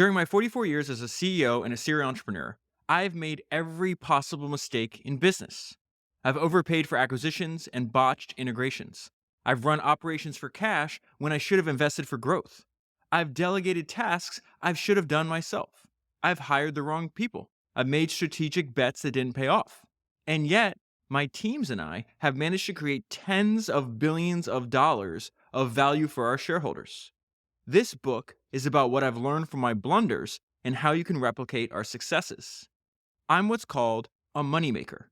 During my 44 years as a CEO and a serial entrepreneur, I've made every possible mistake in business. I've overpaid for acquisitions and botched integrations. I've run operations for cash when I should have invested for growth. I've delegated tasks I should have done myself. I've hired the wrong people. I've made strategic bets that didn't pay off. And yet, my teams and I have managed to create tens of billions of dollars of value for our shareholders. This book is about what I've learned from my blunders and how you can replicate our successes. I'm what's called a moneymaker.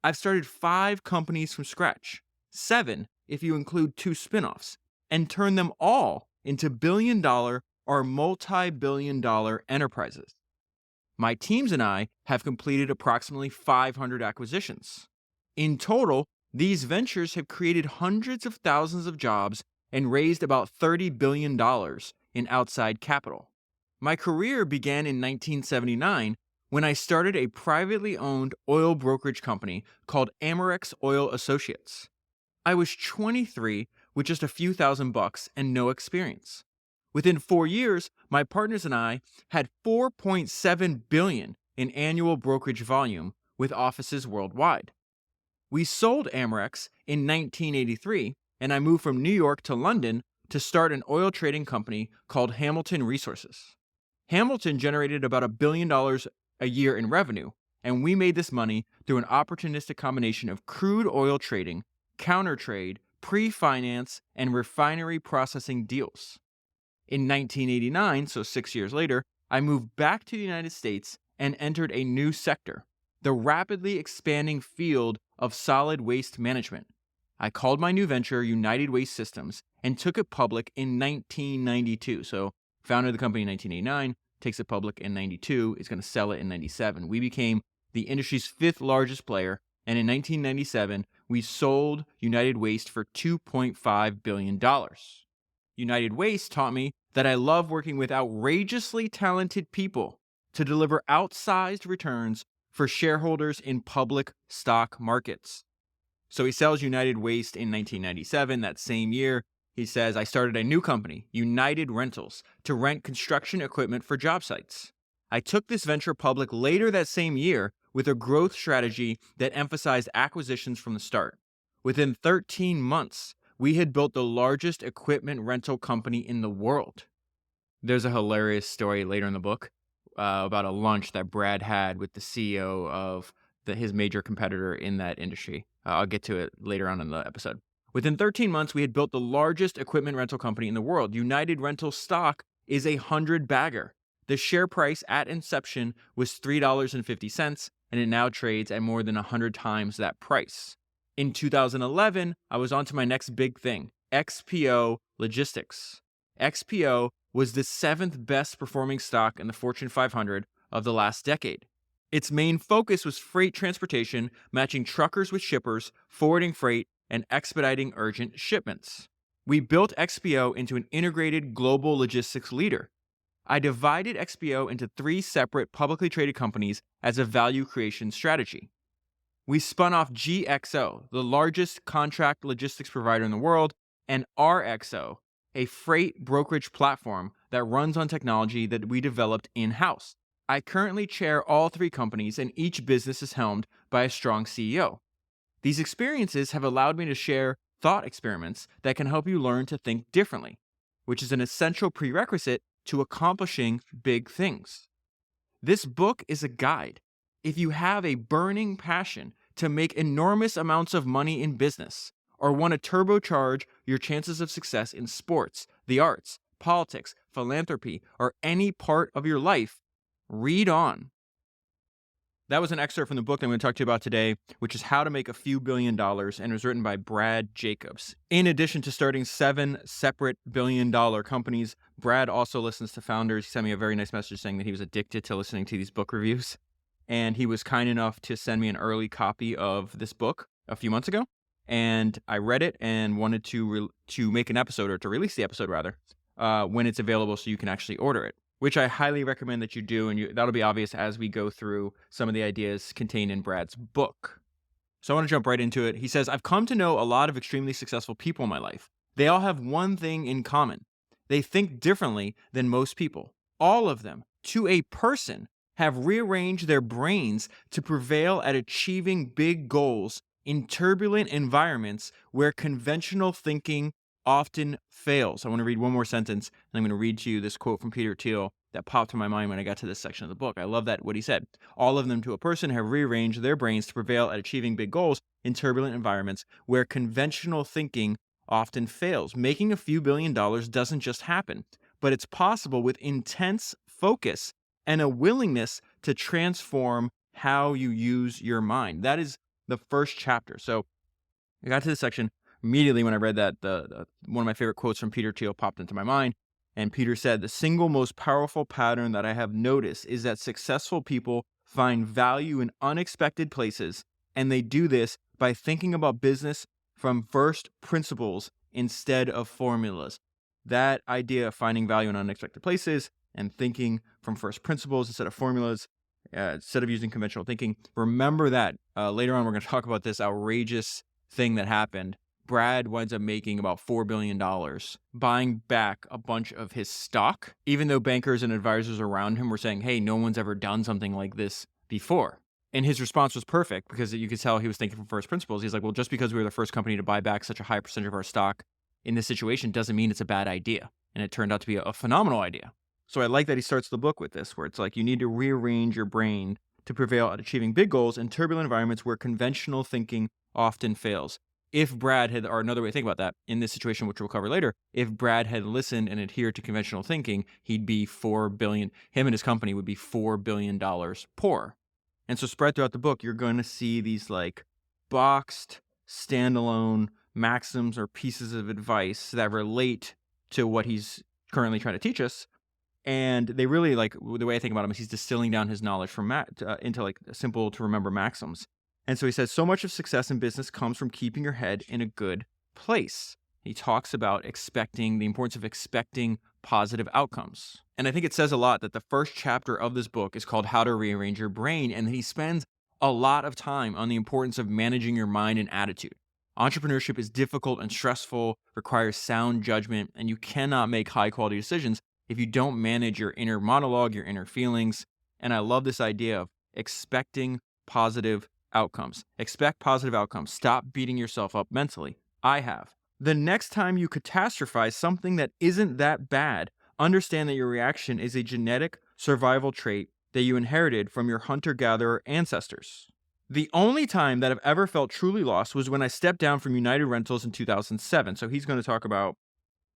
I've started 5 companies from scratch, 7 if you include 2 spin-offs, and turned them all into billion-dollar or multi-billion-dollar enterprises. My teams and I have completed approximately 500 acquisitions. In total, these ventures have created hundreds of thousands of jobs and raised about $30 billion in outside capital. My career began in 1979 when I started a privately owned oil brokerage company called Amerex Oil Associates. I was 23 with just a few $1,000 and no experience. Within 4 years, my partners and I had 4.7 billion in annual brokerage volume with offices worldwide. We sold Amerex in 1983, and I moved from New York to London to start an oil trading company called Hamilton Resources. Hamilton generated about $1 billion a year in revenue, and we made this money through an opportunistic combination of crude oil trading, counter trade, pre-finance, and refinery processing deals. In 1989, so 6 years later, I moved back to the United States and entered a new sector, the rapidly expanding field of solid waste management. I called my new venture United Waste Systems and took it public in 1992. So founded the company in 1989, takes it public in 92, is going to sell it in 97. We became the industry's 5th largest player, and in 1997, we sold United Waste for $2.5 billion. United Waste taught me that I love working with outrageously talented people to deliver outsized returns for shareholders in public stock markets. So he sells United Waste in 1997. That same year, he says, I started a new company, United Rentals, to rent construction equipment for job sites. I took this venture public later that same year with a growth strategy that emphasized acquisitions from the start. Within 13 months, we had built the largest equipment rental company in the world. There's a hilarious story later in the book about a lunch that Brad had with the CEO of his major competitor in that industry. I'll get to it later on in the episode. Within 13 months, we had built the largest equipment rental company in the world. United Rental stock is a 100-bagger. The share price at inception was $3.50, and it now trades at more than 100 times that price. In 2011, I was on to my next big thing, XPO Logistics. XPO was the 7th best performing stock in the Fortune 500 of the last decade. Its main focus was freight transportation, matching truckers with shippers, forwarding freight, and expediting urgent shipments. We built XPO into an integrated global logistics leader. I divided XPO into 3 separate publicly traded companies as a value creation strategy. We spun off GXO, the largest contract logistics provider in the world, and RXO, a freight brokerage platform that runs on technology that we developed in-house. I currently chair all 3 companies, and each business is helmed by a strong CEO. These experiences have allowed me to share thought experiments that can help you learn to think differently, which is an essential prerequisite to accomplishing big things. This book is a guide. If you have a burning passion to make enormous amounts of money in business, or want to turbocharge your chances of success in sports, the arts, politics, philanthropy, or any part of your life, read on. That was an excerpt from the book that I'm going to talk to you about today, which is How to Make a Few $1 Billion, and it was written by Brad Jacobs. In addition to starting 7 separate billion-dollar companies, Brad also listens to founders. He sent me a very nice message saying that he was addicted to listening to these book reviews, and he was kind enough to send me an early copy of this book a few months ago, and I read it and wanted to make an episode, or to release the episode rather, when it's available so you can actually order it, which I highly recommend that you do, and that'll be obvious as we go through some of the ideas contained in Brad's book. So I want to jump right into it. He says, I've come to know a lot of extremely successful people in my life. They all have one thing in common. They think differently than most people. All of them to a person have rearranged their brains to prevail at achieving big goals in turbulent environments where conventional thinking often fails. I want to read one more sentence, and I'm going to read to you this quote from Peter Thiel that popped in my mind when I got to this section of the book. I love that what he said. All of them to a person have rearranged their brains to prevail at achieving big goals in turbulent environments where conventional thinking often fails. Making a few $1 billion doesn't just happen, but it's possible with intense focus and a willingness to transform how you use your mind. That is the first chapter. So I got to this section immediately when I read that. One of my favorite quotes from Peter Thiel popped into my mind. And Peter said, "The single most powerful pattern that I have noticed is that successful people find value in unexpected places, and they do this by thinking about business from first principles instead of formulas." That idea of finding value in unexpected places and thinking from first principles instead of formulas, instead of using conventional thinking. Remember that. Later on, we're going to talk about this outrageous thing that happened. Brad winds up making about $4 billion, buying back a bunch of his stock, even though bankers and advisors around him were saying, hey, no one's ever done something like this before. And his response was perfect because you could tell he was thinking from first principles. He's like, well, just because we were the first company to buy back such a high percentage of our stock in this situation doesn't mean it's a bad idea. And it turned out to be a phenomenal idea. So I like that he starts the book with this, where it's like you need to rearrange your brain to prevail at achieving big goals in turbulent environments where conventional thinking often fails. If Brad had, or another way to think about that, in this situation, which we'll cover later, if Brad had listened and adhered to conventional thinking, he'd be $4 billion, him and his company would be $4 billion poor. And so spread throughout the book, you're going to see these like boxed, standalone maxims or pieces of advice that relate to what he's currently trying to teach us. And they really, like, the way I think about him is he's distilling down his knowledge from into like simple to remember maxims. And so he says, so much of success in business comes from keeping your head in a good place. He talks about the importance of expecting positive outcomes. And I think it says a lot that the first chapter of this book is called How to Rearrange Your Brain. And he spends a lot of time on the importance of managing your mind and attitude. Entrepreneurship is difficult and stressful, requires sound judgment, and you cannot make high quality decisions if you don't manage your inner monologue, your inner feelings. And I love this idea of expecting positive outcomes. Expect positive outcomes. Stop beating yourself up mentally. I have. The next time you catastrophize something that isn't that bad, understand that your reaction is a genetic survival trait that you inherited from your hunter-gatherer ancestors. The only time that I've ever felt truly lost was when I stepped down from United Rentals in 2007. So he's going to talk about,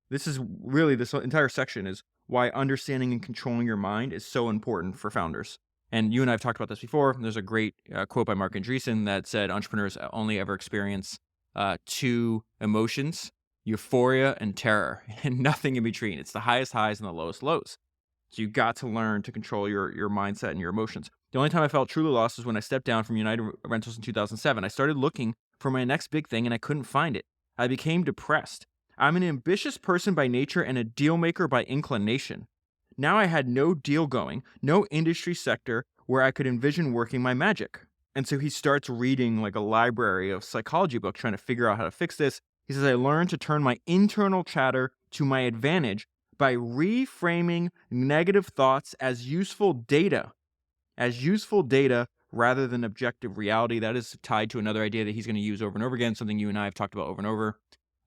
this entire section is why understanding and controlling your mind is so important for founders. And you and I have talked about this before. There's a great quote by Mark Andreessen that said entrepreneurs only ever experience two emotions, euphoria and terror, and nothing in between. It's the highest highs and the lowest lows. So you got to learn to control your mindset and your emotions. The only time I felt truly lost was when I stepped down from United Rentals in 2007. I started looking for my next big thing and I couldn't find it. I became depressed. I'm an ambitious person by nature and a deal maker by inclination. Now I had no deal going, no industry sector where I could envision working my magic. And so he starts reading like a library of psychology books trying to figure out how to fix this. He says, I learned to turn my internal chatter to my advantage by reframing negative thoughts as useful data rather than objective reality. That is tied to another idea that he's going to use over and over again, something you and I have talked about over and over.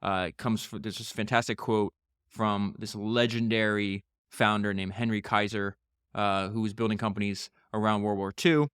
There's this fantastic quote from this legendary founder named Henry Kaiser, who was building companies around World War II.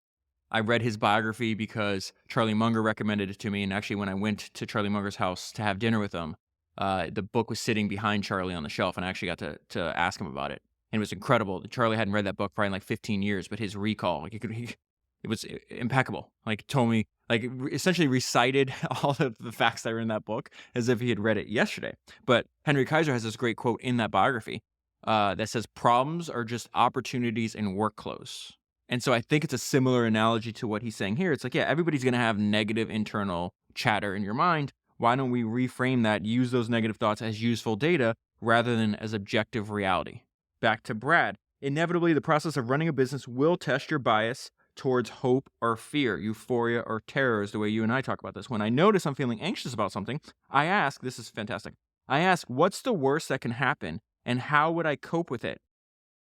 I read his biography because Charlie Munger recommended it to me. And actually, when I went to Charlie Munger's house to have dinner with him, the book was sitting behind Charlie on the shelf, and I actually got to ask him about it. And it was incredible. Charlie hadn't read that book probably in like 15 years, but his recall, like it was impeccable. Like told me, like essentially recited all of the facts that were in that book as if he had read it yesterday. But Henry Kaiser has this great quote in that biography that says, problems are just opportunities in work clothes. And so I think it's a similar analogy to what he's saying here. It's like, yeah, everybody's going to have negative internal chatter in your mind. Why don't we reframe that, use those negative thoughts as useful data rather than as objective reality? Back to Brad. Inevitably, the process of running a business will test your bias towards hope or fear, euphoria or terror is the way you and I talk about this. When I notice I'm feeling anxious about something, I ask, this is fantastic, I ask, what's the worst that can happen and how would I cope with it?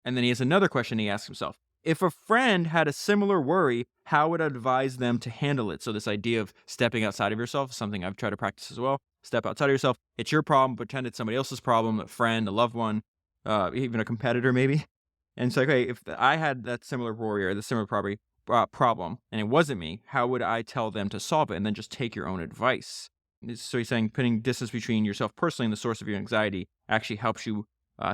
And then he has another question he asks himself. If a friend had a similar worry, how would I advise them to handle it? So this idea of stepping outside of yourself is something I've tried to practice as well. Step outside of yourself. It's your problem. Pretend it's somebody else's problem, a friend, a loved one, even a competitor maybe. And it's like, hey, if I had that similar worry or the similar problem, and it wasn't me, how would I tell them to solve it? And then just take your own advice. So he's saying putting distance between yourself personally and the source of your anxiety actually helps you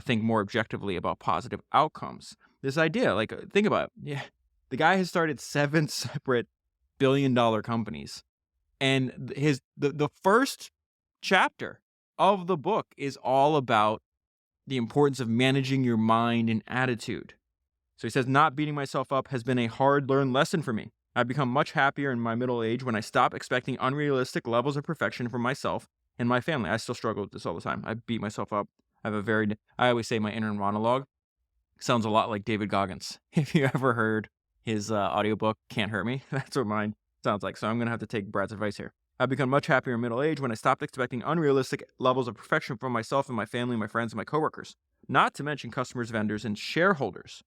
think more objectively about positive outcomes. This idea, like, think about it. Yeah, the guy has started 7 separate billion-dollar companies, and the first chapter of the book is all about the importance of managing your mind and attitude. So he says, not beating myself up has been a hard-learned lesson for me. I've become much happier in my middle age when I stop expecting unrealistic levels of perfection from myself and my family. I still struggle with this all the time. I beat myself up. I always say my inner monologue sounds a lot like David Goggins. If you ever heard his audiobook, Can't Hurt Me, that's what mine sounds like. So I'm going to have to take Brad's advice here. I've become much happier in middle age when I stopped expecting unrealistic levels of perfection from myself and my family, my friends, and my coworkers, not to mention customers, vendors, and shareholders.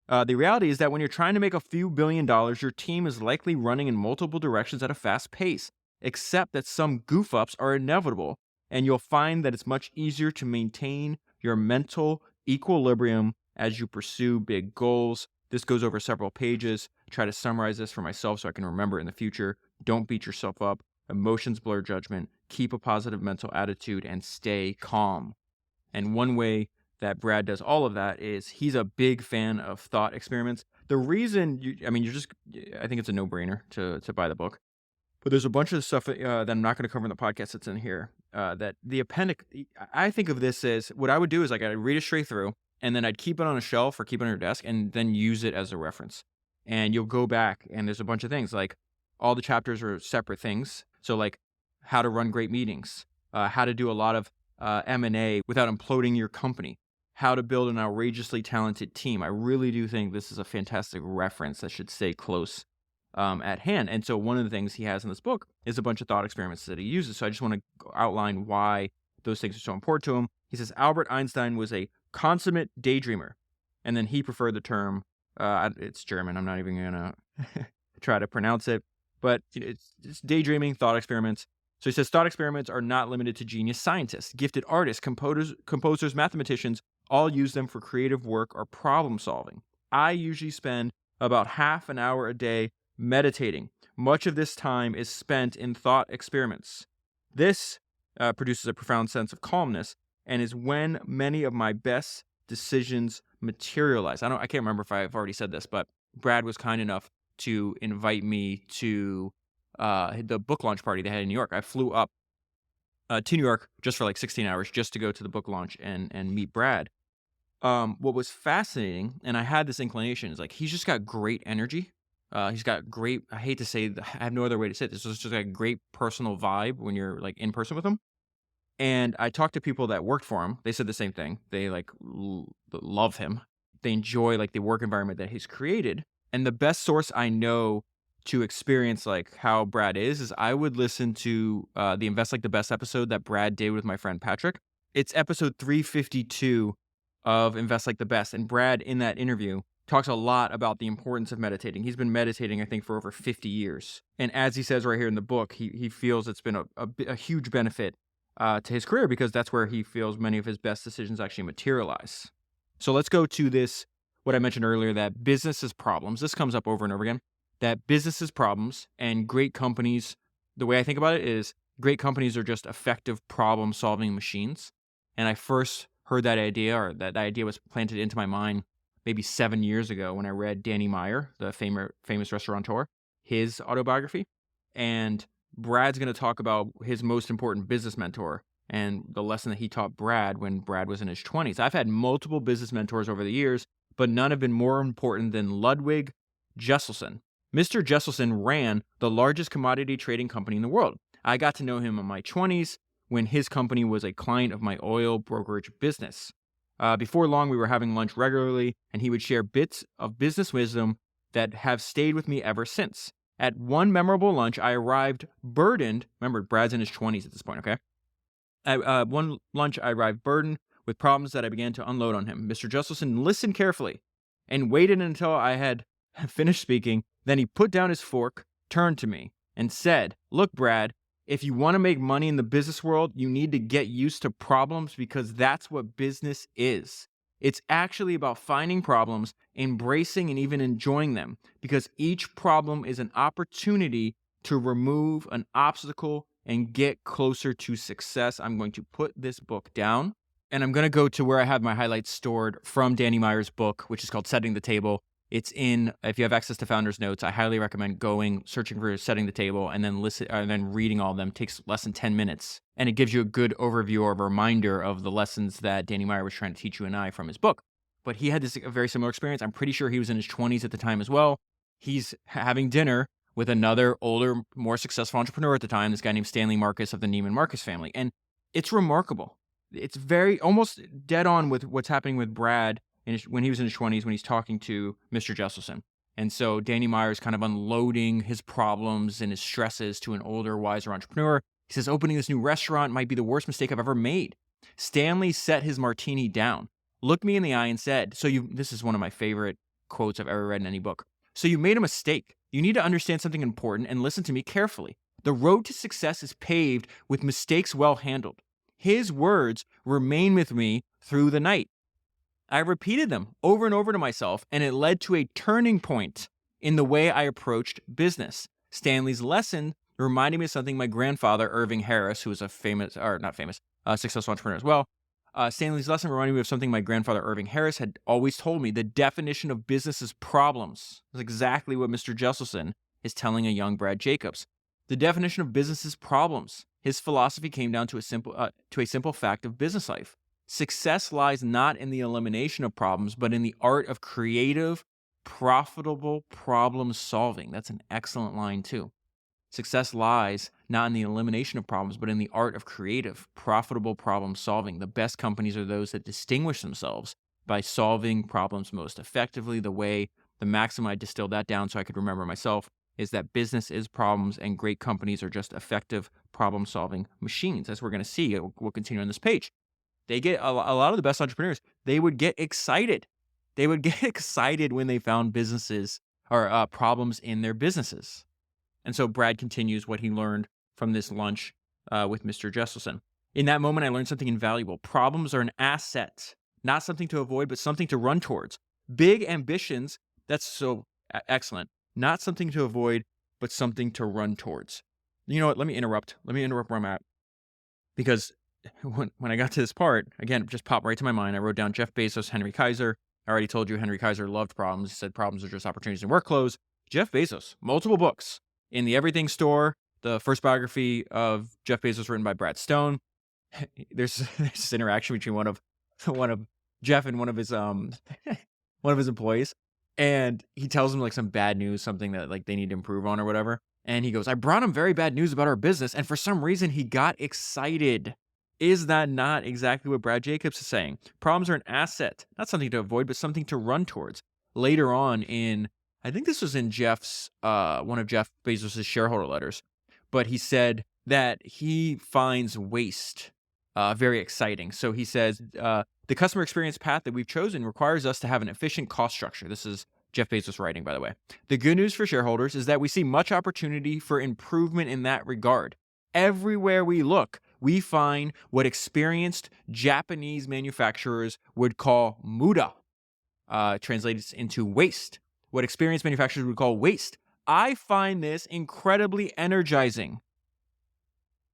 The reality is that when you're trying to make a few $1 billion, your team is likely running in multiple directions at a fast pace, except that some goof-ups are inevitable, and you'll find that it's much easier to maintain your mental equilibrium as you pursue big goals. This goes over several pages. Try to summarize this for myself so I can remember it in the future. Don't beat yourself up. Emotions blur judgment. Keep a positive mental attitude and stay calm. And one way that Brad does all of that is he's a big fan of thought experiments. The reason I think it's a no-brainer to buy the book. But there's a bunch of stuff that I'm not going to cover in the podcast that's in here. That the appendix, I think of this as, what I would do is like I'd read it straight through, and then I'd keep it on a shelf or keep it on your desk, and then use it as a reference. And you'll go back, and there's a bunch of things, like all the chapters are separate things. So like how to run great meetings, how to do a lot of M&A without imploding your company, how to build an outrageously talented team. I really do think this is a fantastic reference that should stay close at hand. And so one of the things he has in this book is a bunch of thought experiments that he uses. So I just want to outline why those things are so important to him. He says Albert Einstein was a consummate daydreamer. And then he preferred the term, it's German, I'm not even going to try to pronounce it, but it's daydreaming, thought experiments. So he says thought experiments are not limited to genius scientists. Gifted artists, composers, mathematicians, all use them for creative work or problem solving. I usually spend about half an hour a day meditating. Much of this time is spent in thought experiments. This produces a profound sense of calmness and is when many of my best decisions materialize. I can't remember if I've already said this, but Brad was kind enough to invite me to the book launch party they had in New York. I flew up to New York just for like 16 hours just to go to the book launch and meet Brad. What was fascinating, and I had this inclination, is like he's just got great energy. He's got great, I hate to say, I have no other way to say it. This is just like a great personal vibe when you're like in person with him. And I talked to people that worked for him. They said the same thing. They like love him. They enjoy like the work environment that he's created. And the best source I know to experience like how Brad is I would listen to the Invest Like the Best episode that Brad did with my friend Patrick. It's episode 352 of Invest Like the Best. And Brad, in that interview, talks a lot about the importance of meditating. He's been meditating, I think, for over 50 years. And as he says right here in the book, he feels it's been a huge benefit to his career because that's where he feels many of his best decisions actually materialize. So let's go to this, what I mentioned earlier, that business is problems. This comes up over and over again, that business is problems and great companies, the way I think about it is great companies are just effective problem-solving machines. And I first heard that idea, or that idea was planted into my mind maybe 7 years ago when I read Danny Meyer, the famous restaurateur, his autobiography. And Brad's going to talk about his most important business mentor and the lesson that he taught Brad when Brad was in his 20s. I've had multiple business mentors over the years, but none have been more important than Ludwig Jesselson. Mr. Jesselson ran the largest commodity trading company in the world. I got to know him in my 20s when his company was a client of my oil brokerage business. Before long, we were having lunch regularly, and he would share bits of business wisdom that have stayed with me ever since. At one memorable lunch, I arrived burdened. Remember, Brad's in his 20s at this point, okay? At one lunch, I arrived burdened with problems that I began to unload on him. Mr. Jesselson listened carefully and waited until I had finished speaking. Then he put down his fork, turned to me, and said, "Look, Brad, if you want to make money in the business world, you need to get used to problems because that's what business is. It's actually about finding problems, embracing and even enjoying them, because each problem is an opportunity to remove an obstacle and get closer to success." I'm going to put this book down, and I'm going to go to where I have my highlights stored from Danny Meyer's book, which is called Setting the Table. It's in, if you have access to Founders Notes, I highly recommend searching for Setting the Table, and then reading all of them. It takes less than 10 minutes, and it gives you a good overview or a reminder of the lessons that Danny Meyer was trying to teach you and I from his book. But he had a very similar experience. I'm pretty sure he was in his 20s at the time as well. He's having dinner with another older, more successful entrepreneur at the time, this guy named Stanley Marcus of the Neiman Marcus family. And it's remarkable. It's very almost dead on with what's happening with Brad when he was in his 20s, when he's talking to Mr. Jesselson. And so Danny Meyer is kind of unloading his problems and his stresses to an older, wiser entrepreneur. He says, "Opening this new restaurant might be the worst mistake I've ever made." Stanley set his martini down, looked me in the eye and said, this is one of my favorite quotes I've ever read in any book. "So you made a mistake. You need to understand something important and listen to me carefully. The road to success is paved with mistakes well handled." His words remain with me through the night. I repeated them over and over to myself, and it led to a turning point in the way I approached business. Stanley's lesson reminded me of something my grandfather, Irving Harris, who was successful entrepreneur as well. Stanley's lesson reminded me of something my grandfather, Irving Harris, had always told me. The definition of business is problems. That's exactly what Mr. Jesselson is telling a young Brad Jacobs. The definition of business is problems. His philosophy came down to a simple fact of business life. Success lies not in the elimination of problems, but in the art of creative, profitable problem solving. That's an excellent line too. Success lies not in the elimination of problems, but in the art of creative, profitable problem solving. The best companies are those that distinguish themselves by solving problems most effectively. The maximum I distilled that down so I could remember myself is that business is problems and great companies are just effective problem solving machines. As we're going to see, we'll continue on this page. They get a lot of the best entrepreneurs, they would get excited. They would get excited when they found businesses or problems in their businesses. And so Brad continues what he learned from this lunch with Mr. Jesselson. "In that moment, I learned something invaluable. Problems are an asset, not something to avoid, but something to run towards. Big ambitions," that's so excellent, "not something to avoid, but something to run towards." You know what? Let me interrupt where I'm at. Because when I got to this part, again, it just popped right to my mind. I wrote down Jeff Bezos, Henry Kaiser. I already told you Henry Kaiser loved problems. He said problems are just opportunities in work clothes. Jeff Bezos, multiple books. In the Everything Store, the first biography of Jeff Bezos written by Brad Stone. There's this interaction between one of Jeff and one of his employees, and he tells him like some bad news, something that like they need to improve on or whatever. And he goes, "I brought him very bad news about our business, and for some reason he got excited." Is that not exactly what Brad Jacobs is saying? Problems are an asset, not something to avoid, but something to run towards. Later on I think this was in one of Jeff Bezos' shareholder letters, but he said that he finds waste very exciting. So he says, "The customer experience path that we've chosen requires us to have an efficient cost structure." This is Jeff Bezos writing, by the way. "The good news for shareholders is that we see much opportunity for improvement in that regard. Everywhere we look, we find what experienced Japanese manufacturers would call muda, translates into waste. What experienced manufacturers would call waste. I find this incredibly energizing.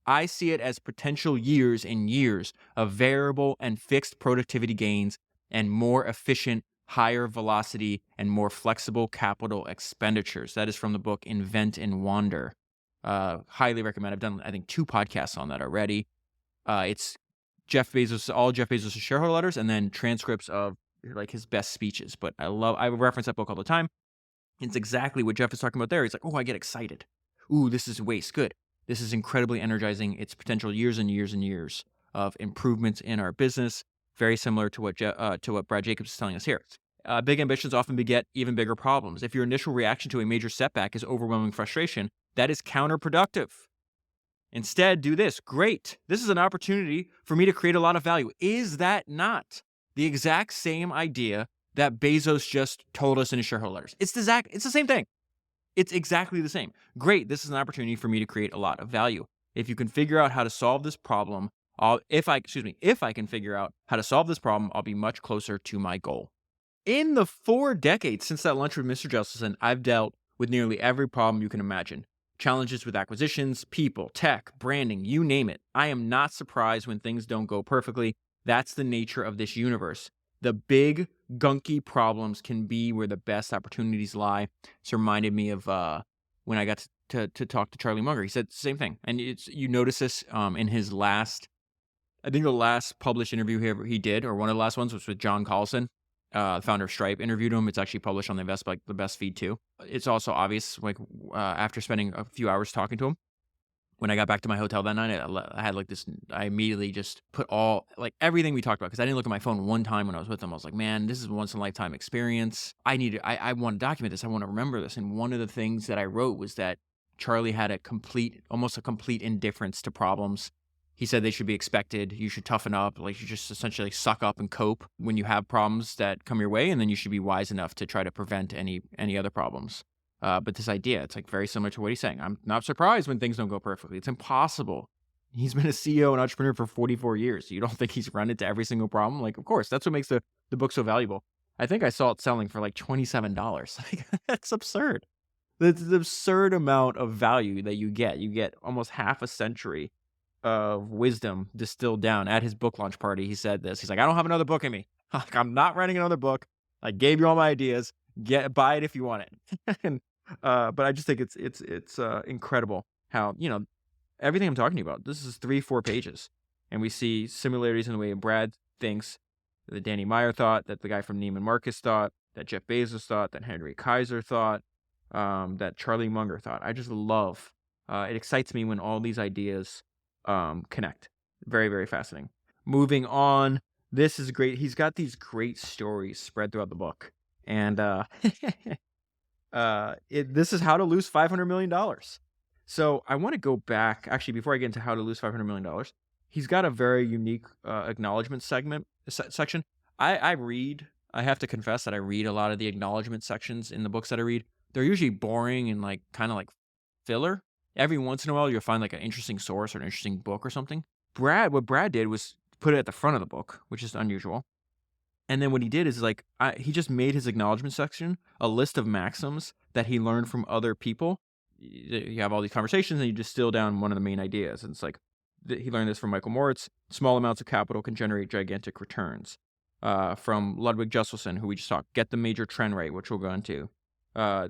I see it as potential years and years of variable and fixed productivity gains and more efficient, higher velocity, and more flexible capital expenditures." That is from the book Invent and Wander. Highly recommend. I've done, I think, 2 podcasts on that already. It's all Jeff Bezos' shareholder letters, and then transcripts of like his best speeches. But I reference that book all the time. It's exactly what Jeff is talking about there. He's like, "Oh, I get excited. Ooh, this is waste. Good. This is incredibly energizing. It's potential years and years and years of improvements in our business." Very similar to what Brad Jacobs is telling us here. Big ambitions often beget even bigger problems. If your initial reaction to a major setback is overwhelming frustration, that is counterproductive. Instead, do this. Great. This is an opportunity for me to create a lot of value. Is that not the exact same idea that Bezos just told us in his shareholder letters? It's the same thing. It's exactly the same. Great. This is an opportunity for me to create a lot of value. If you can figure out how to solve this problem, if I can figure out how to solve this problem, I'll be much closer to my goal. In the 4 decades since that lunch with Mr. Justin, I've dealt with nearly every problem you can imagine. Challenges with acquisitions, people, tech, branding, you name it. I am not surprised when things don't go perfectly. That's the nature of this universe. The big, gunky problems can be where the best opportunities lie. This reminded me of when I got to talk to Charlie Munger. He said the same thing. And you notice this in his last, I think the last published interview he did, or one of the last ones, was with John Collison. Founder of Stripe, interviewed him. It's actually published on the best feed too. It's also obvious, after spending a few hours talking to him, when I got back to my hotel that night, I had I immediately just put everything we talked about, because I didn't look at my phone one time when I was with him. I was like, man, this is a once in a lifetime experience. I want to document this. I want to remember this. And one of the things that I wrote was that Charlie had almost a complete indifference to problems. He said they should be expected. You should toughen up. You just essentially suck up and cope when you have problems that come your way, and then you should be wise enough to try to prevent any other problems. But this idea, it's very similar to what he's saying. I'm not surprised when things don't go perfectly. It's impossible. He's been a CEO and entrepreneur for 44 years. You don't think he's run into every single problem? Of course, that's what makes the book so valuable. I think I saw it selling for $27. That's absurd. That's an absurd amount of value that you get. You get almost half a century of wisdom distilled down. At his book launch party, he said this. He's like, I don't have another book in me. I'm not writing another book. I gave you all my ideas. Buy it if you want it. But I just think it's incredible how, everything I'm talking about, this is 3-4 pages. And we see similarities in the way Brad thinks, that Danny Meyer thought, that the guy from Neiman Marcus thought, that Jeff Bezos thought, that Henry Kaiser thought, that Charlie Munger thought. I just love, it excites me when all these ideas connect. Very, very fascinating. Moving on, this is great. He's got these great stories spread throughout the book, and this is how to lose $500 million. So I want to go back, actually, before I get into how to lose $500 million. He's got a very unique acknowledgement section. I have to confess that I read a lot of the acknowledgement sections in the books that I read. They're usually boring and kind of filler. Every once in a while, you'll find an interesting source or an interesting book or something. What Brad did was put it at the front of the book, which is unusual. And then what he did is he just made his acknowledgement section a list of maxims that he learned from other people. You have all these conversations and you distill down one of the main ideas. And he learned this from Michael Moritz. Small amounts of capital can generate gigantic returns. From Ludwig Jusselson, who we just talked, get the major trend right, which we'll go into. Dare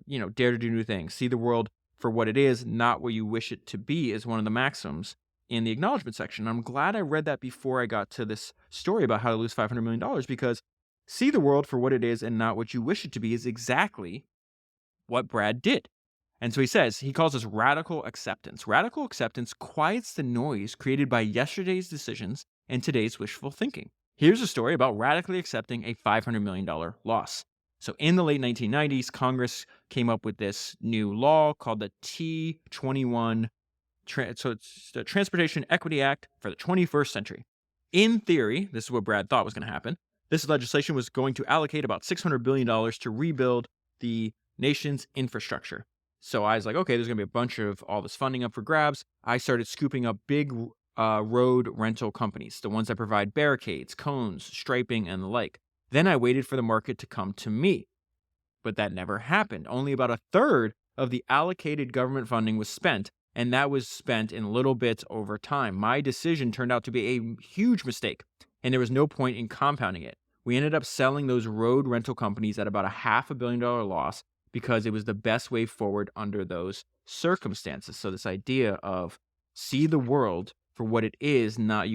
to do new things. See the world for what it is, not what you wish it to be, is one of the maxims in the acknowledgement section. I'm glad I read that before I got to this story about how to lose $500 million, because see the world for what it is and not what you wish it to be is exactly what Brad did. And so he calls this radical acceptance. Radical acceptance quiets the noise created by yesterday's decisions and today's wishful thinking. Here's a story about radically accepting a $500 million loss. So in the late 1990s, Congress came up with this new law called the T21, so it's the Transportation Equity Act for the 21st century. In theory, this is what Brad thought was going to happen. This legislation was going to allocate about $600 billion to rebuild the nation's infrastructure. So I was like, okay, there's going to be a bunch of all this funding up for grabs. I started scooping up big road rental companies, the ones that provide barricades, cones, striping, and the like. Then I waited for the market to come to me. But that never happened. Only about a third of the allocated government funding was spent, and that was spent in little bits over time. My decision turned out to be a huge mistake, and there was no point in compounding it. We ended up selling those road rental companies at about a $500 million loss because it was the best way forward under those circumstances. So this idea of see the world for what it is, not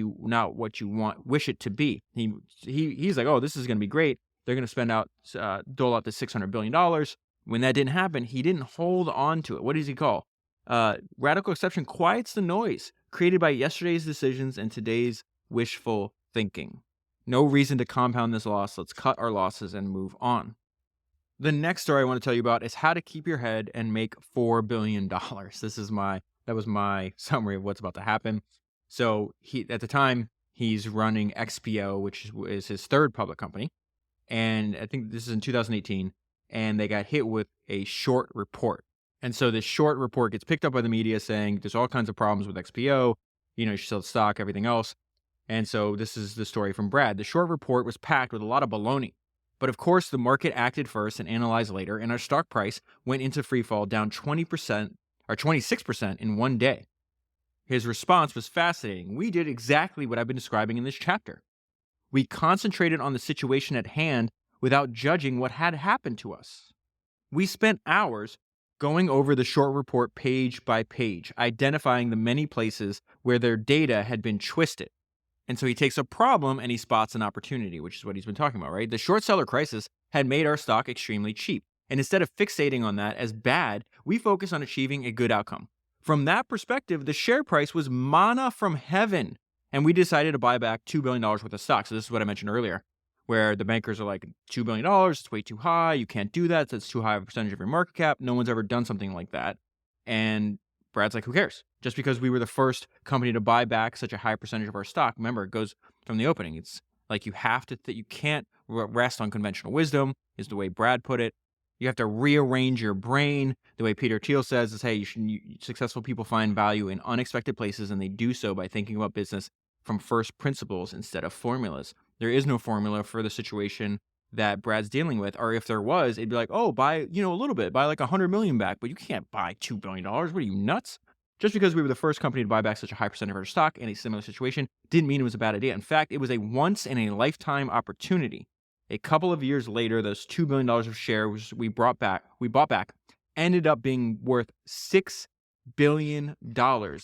what you wish it to be. He's like, oh, this is going to be great. They're going to dole out the $600 billion. When that didn't happen, he didn't hold on to it. What does he call? Radical exception quiets the noise created by yesterday's decisions and today's wishful thinking. No reason to compound this loss. Let's cut our losses and move on. The next story I want to tell you about is how to keep your head and make $4 billion. That was my summary of what's about to happen. So at the time he's running XPO, which is his third public company, and I think this is in 2018, and they got hit with a short report. And so this short report gets picked up by the media saying there's all kinds of problems with XPO. You should sell the stock, everything else. And so this is the story from Brad. The short report was packed with a lot of baloney. But of course, the market acted first and analyzed later, and our stock price went into free fall down 20% or 26% in one day. His response was fascinating. We did exactly what I've been describing in this chapter. We concentrated on the situation at hand without judging what had happened to us. We spent hours going over the short report page by page, identifying the many places where their data had been twisted. And so he takes a problem and he spots an opportunity, which is what he's been talking about, right? The short seller crisis had made our stock extremely cheap. And instead of fixating on that as bad, we focus on achieving a good outcome. From that perspective, the share price was manna from heaven. And we decided to buy back $2 billion worth of stock. So this is what I mentioned earlier, where the bankers are like, $2 billion, it's way too high. You can't do that. That's too high of a percentage of your market cap. No one's ever done something like that. And Brad's like, who cares? Just because we were the first company to buy back such a high percentage of our stock. Remember, it goes from the opening. It's like you have to, you can't rest on conventional wisdom, is the way Brad put it. You have to rearrange your brain. The way Peter Thiel says is, hey, successful people find value in unexpected places, and they do so by thinking about business from first principles instead of formulas. There is no formula for the situation that Brad's dealing with, or if there was, it'd be like, oh, buy, a little bit, buy like 100 million back, but you can't buy $2 billion. What are you, nuts? Just because we were the first company to buy back such a high percentage of our stock in a similar situation didn't mean it was a bad idea. In fact, it was a once in a lifetime opportunity. A couple of years later, those $2 billion of shares we bought back, ended up being worth $6 billion,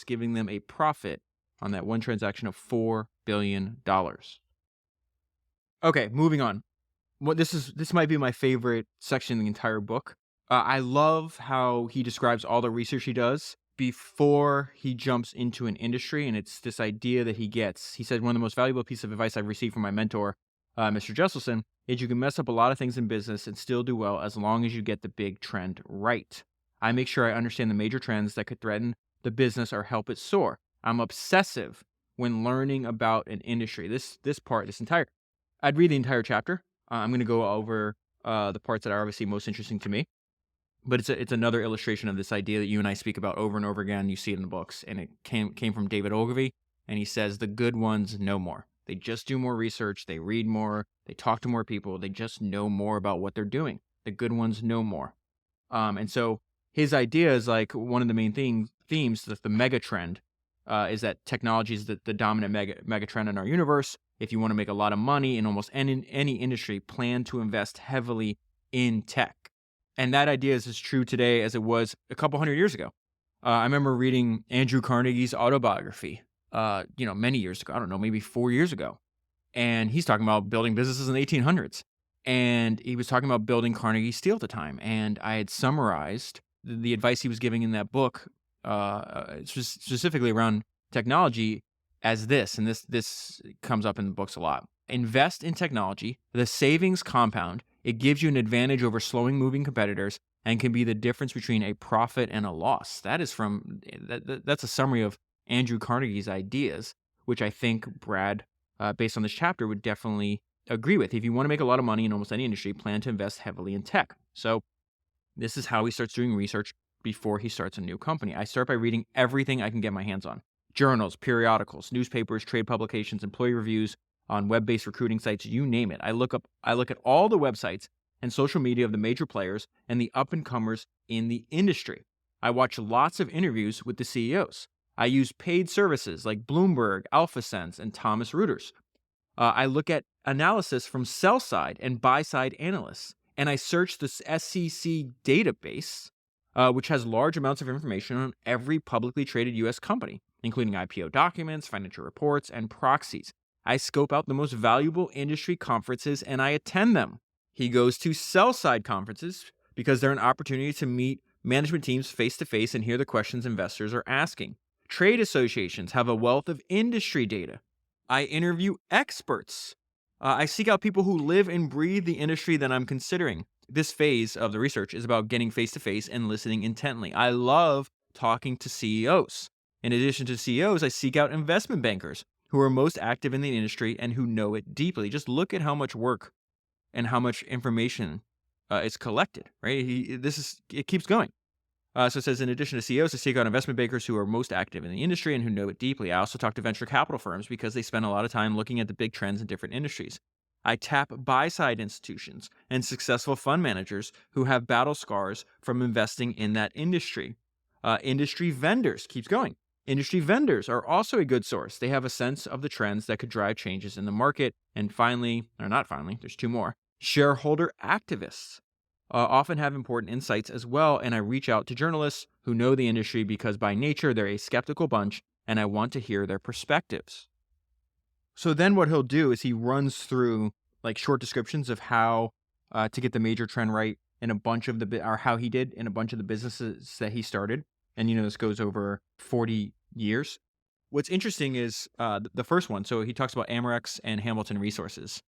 giving them a profit on that one transaction of $4 billion. Okay, moving on. This might be my favorite section in the entire book. I love how he describes all the research he does before he jumps into an industry, and it's this idea that he gets. He said, one of the most valuable pieces of advice I've received from my mentor, Mr. Jesselson, is you can mess up a lot of things in business and still do well as long as you get the big trend right. I make sure I understand the major trends that could threaten the business or help it soar. I'm obsessive when learning about an industry. I'd read the entire chapter. I'm going to go over the parts that are obviously most interesting to me. But it's another illustration of this idea that you and I speak about over and over again. You see it in the books, and it came from David Ogilvy, and he says the good ones know more. They just do more research, they read more, they talk to more people, they just know more about what they're doing. The good ones know more. And so his idea is like one of the main themes that the mega trend is that technology is the dominant mega trend in our universe. If you want to make a lot of money in almost any industry, plan to invest heavily in tech. And that idea is as true today as it was a couple hundred years ago. I remember reading Andrew Carnegie's autobiography, many years ago. I don't know, maybe 4 years ago. And he's talking about building businesses in the 1800s. And he was talking about building Carnegie Steel at the time. And I had summarized the advice he was giving in that book, specifically around technology, as this. And this comes up in the books a lot. Invest in technology. The savings compound. It gives you an advantage over slowing moving competitors and can be the difference between a profit and a loss. That's a summary of Andrew Carnegie's ideas, which I think Brad, based on this chapter, would definitely agree with. If you want to make a lot of money in almost any industry, plan to invest heavily in tech. So this is how he starts doing research before he starts a new company. I start by reading everything I can get my hands on. Journals, periodicals, newspapers, trade publications, employee reviews, on web-based recruiting sites, you name it. I look at all the websites and social media of the major players and the up-and-comers in the industry. I watch lots of interviews with the CEOs. I use paid services like Bloomberg, AlphaSense, and Thomas Reuters. I look at analysis from sell-side and buy-side analysts, and I search the SEC database, which has large amounts of information on every publicly traded U.S. company, including IPO documents, financial reports, and proxies. I scope out the most valuable industry conferences and I attend them. He goes to sell-side conferences because they're an opportunity to meet management teams face-to-face and hear the questions investors are asking. Trade associations have a wealth of industry data. I interview experts. I seek out people who live and breathe the industry that I'm considering. This phase of the research is about getting face to face and listening intently. I love talking to CEOs. In addition to CEOs, I seek out investment bankers who are most active in the industry and who know it deeply. Just look at how much work and how much information is collected, right? It keeps going. So it says, in addition to CEOs, I seek out investment bankers who are most active in the industry and who know it deeply. I also talk to venture capital firms because they spend a lot of time looking at the big trends in different industries. I tap buy-side institutions and successful fund managers who have battle scars from investing in that industry. Industry vendors, keeps going. Industry vendors are also a good source. They have a sense of the trends that could drive changes in the market. And finally, or not finally, there's two more. Shareholder activists often have important insights as well, and I reach out to journalists who know the industry because by nature they're a skeptical bunch, and I want to hear their perspectives. So then what he'll do is he runs through like short descriptions of how to get the major trend right in a bunch of or how he did in a bunch of the businesses that he started. And, this goes over 40 years. What's interesting is the first one. So he talks about Amerex and Hamilton Resources,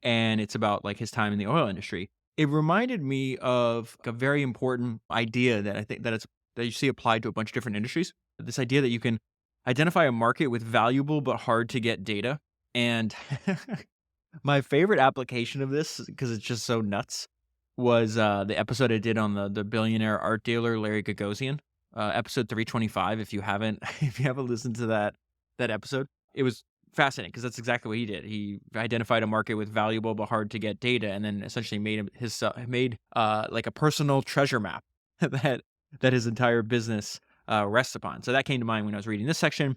and it's about like his time in the oil industry. It reminded me of a very important idea that I think that you see applied to a bunch of different industries. This idea that you can identify a market with valuable but hard to get data. And my favorite application of this, because it's just so nuts, was the episode I did on the billionaire art dealer Larry Gagosian, episode 325. If you haven't listened to that episode, it was fascinating because that's exactly what he did. He identified a market with valuable but hard to get data, and then essentially made like a personal treasure map that his entire business rests upon. So that came to mind when I was reading this section.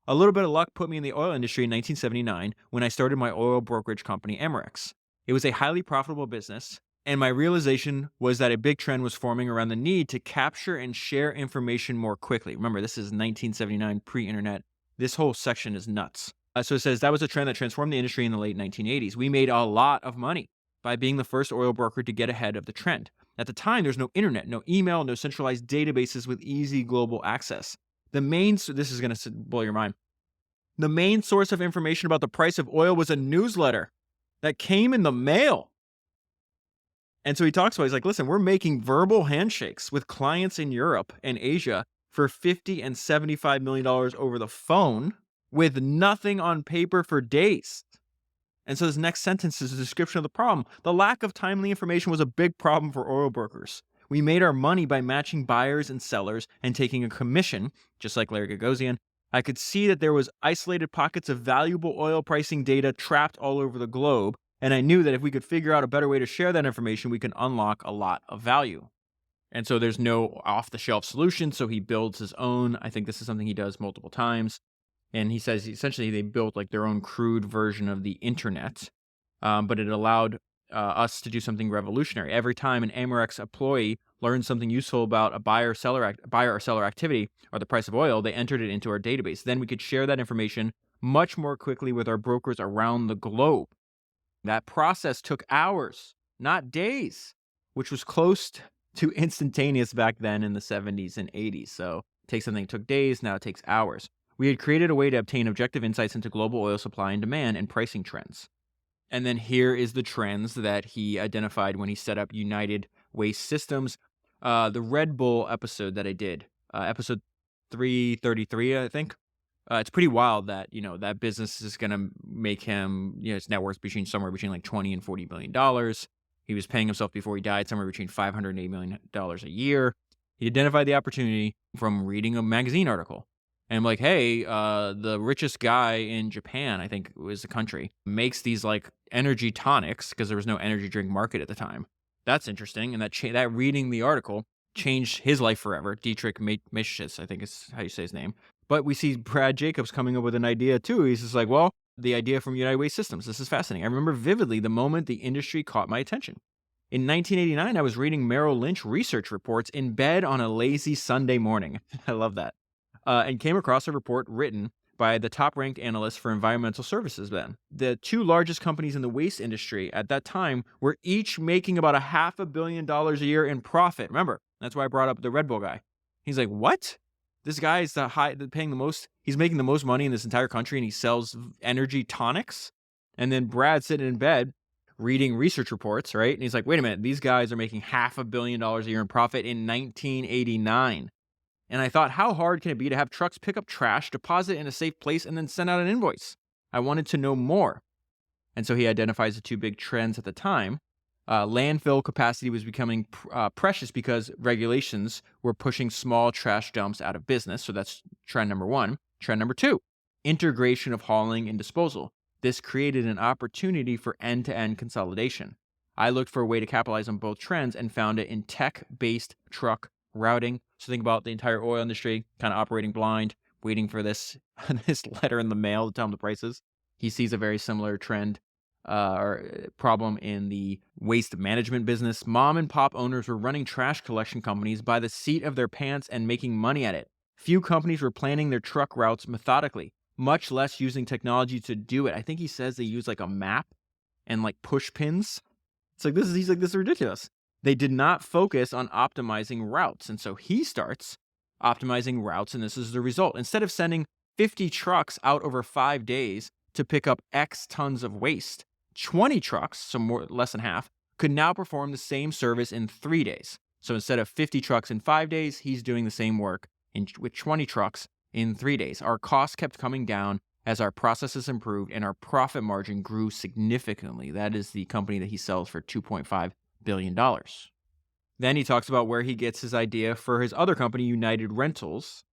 A little bit of luck put me in the oil industry in 1979 when I started my oil brokerage company, Amerex. It was a highly profitable business, and my realization was that a big trend was forming around the need to capture and share information more quickly. Remember, this is 1979, pre-internet. This whole section is nuts. So it says that was a trend that transformed the industry in the late 1980s. We made a lot of money by being the first oil broker to get ahead of the trend. At the time, there's no internet, no email, no centralized databases with easy global access. This is going to blow your mind. The main source of information about the price of oil was a newsletter that came in the mail. And so he talks about, he's like, listen, we're making verbal handshakes with clients in Europe and Asia for $50 and $75 million over the phone with nothing on paper for days. And so this next sentence is a description of the problem. The lack of timely information was a big problem for oil brokers. We made our money by matching buyers and sellers and taking a commission, just like Larry Gagosian. I could see that there was isolated pockets of valuable oil pricing data trapped all over the globe, and I knew that if we could figure out a better way to share that information, we can unlock a lot of value. And so there's no off-the-shelf solution, so he builds his own. I think this is something he does multiple times. And he says essentially they built like their own crude version of the internet, but it allowed us to do something revolutionary. Every time an Amerex employee learned something useful about a buyer or seller activity or the price of oil, they entered it into our database. Then we could share that information much more quickly with our brokers around the globe. That process took hours, not days, which was close to instantaneous back then in the 70s and 80s. So it takes something that took days, now it takes hours. We had created a way to obtain objective insights into global oil supply and demand and pricing trends. And then here is the trends that he identified when he set up United Waste Systems. The Red Bull episode that I did, episode 333, I think. It's pretty wild that, that business is going to make him, his net worth somewhere between like $20 and $40 billion. He was paying himself before he died somewhere between $500 and $8 million a year. He identified the opportunity from reading a magazine article. And I'm like, hey, the richest guy in Japan, I think was the country, makes these like energy tonics because there was no energy drink market at the time. That's interesting. And that reading the article changed his life forever. Dietrich Mateschitz, I think is how you say his name. But we see Brad Jacobs coming up with an idea too. He's just like, well, the idea from United Waste Systems. This is fascinating. I remember vividly the moment the industry caught my attention. In 1989, I was reading Merrill Lynch research reports in bed on a lazy Sunday morning. I love that. And came across a report written by the top-ranked analyst for environmental services then. The two largest companies in the waste industry at that time were each making about $500 million a year in profit. Remember, that's why I brought up the Red Bull guy. He's like, what? This guy is paying the most. He's making the most money in this entire country, and he sells energy tonics. And then Brad sitting in bed reading research reports, right? And he's like, wait a minute, these guys are making $500 million a year in profit in 1989. And I thought, how hard can it be to have trucks pick up trash, deposit in a safe place, and then send out an invoice? I wanted to know more. And so he identifies the two big trends at the time. Landfill capacity was becoming precious because regulations were pushing small trash dumps out of business. So that's trend number one. Trend number two, integration of hauling and disposal. This created an opportunity for end-to-end consolidation. I looked for a way to capitalize on both trends and found it in tech-based truck routing. So think about the entire oil industry kind of operating blind, waiting for this letter in the mail to tell them the prices. He sees a very similar trend or problem in the waste management business. Mom and pop owners were running trash collection companies by the seat of their pants and making money at it. Few companies were planning their truck routes methodically, much less using technology to do it. I think he says they use like a map and like push pins. It's like, he's like, this is ridiculous. They did not focus on optimizing routes. And so he starts optimizing routes, and this is the result. Instead of sending 50 trucks out over 5 days to pick up X tons of waste, 20 trucks, so less than half, could now perform the same service in 3 days. So instead of 50 trucks in 5 days, he's doing the same work with 20 trucks in 3 days. Our costs kept coming down as our processes improved, and our profit margin grew significantly. That is the company that he sells for $2.5 billion. Then he talks about where he gets his idea for his other company, United Rentals.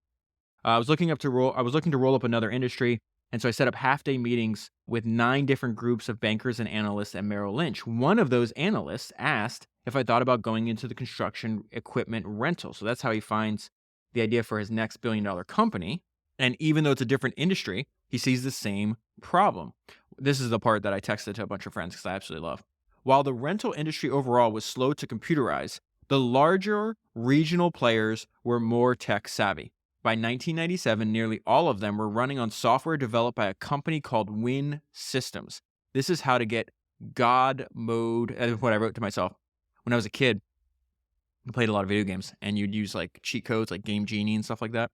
I was looking to roll up another industry, and so I set up half-day meetings with 9 different groups of bankers and analysts at Merrill Lynch. One of those analysts asked if I thought about going into the construction equipment rental. So that's how he finds the idea for his next billion-dollar company. And even though it's a different industry, he sees the same problem. This is the part that I texted to a bunch of friends because I absolutely love. While the rental industry overall was slow to computerize, the larger regional players were more tech savvy. By 1997, nearly all of them were running on software developed by a company called Win Systems. This is how to get God mode, what I wrote to myself. When I was a kid, I played a lot of video games, and you'd use like cheat codes like Game Genie and stuff like that.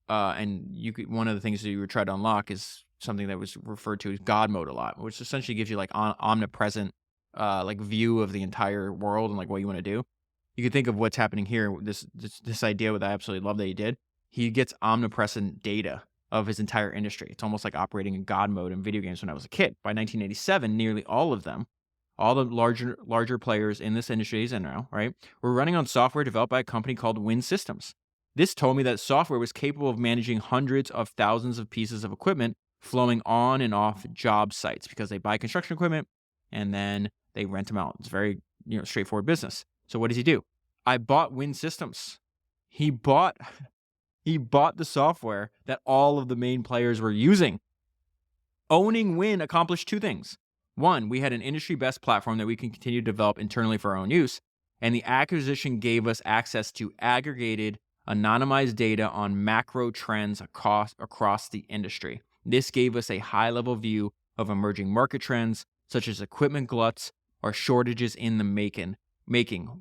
And one of the things that you would try to unlock is something that was referred to as God mode a lot, which essentially gives you like omnipresent like view of the entire world and like what you want to do. You can think of what's happening here. This idea that I absolutely love that he did. He gets omnipresent data of his entire industry. It's almost like operating in God mode in video games when I was a kid. By 1987, nearly all of them, all the larger players in this industry and now, right, were running on software developed by a company called Win Systems. This told me that software was capable of managing hundreds of thousands of pieces of equipment flowing on and off job sites because they buy construction equipment and then they rent them out. It's very straightforward business. So what does he do? I bought Win Systems. He bought the software that all of the main players were using. Owning Win accomplished 2 things. One, we had an industry-best platform that we can continue to develop internally for our own use, and the acquisition gave us access to aggregated, anonymized data on macro trends across the industry. This gave us a high-level view of emerging market trends, such as equipment gluts or shortages in the making.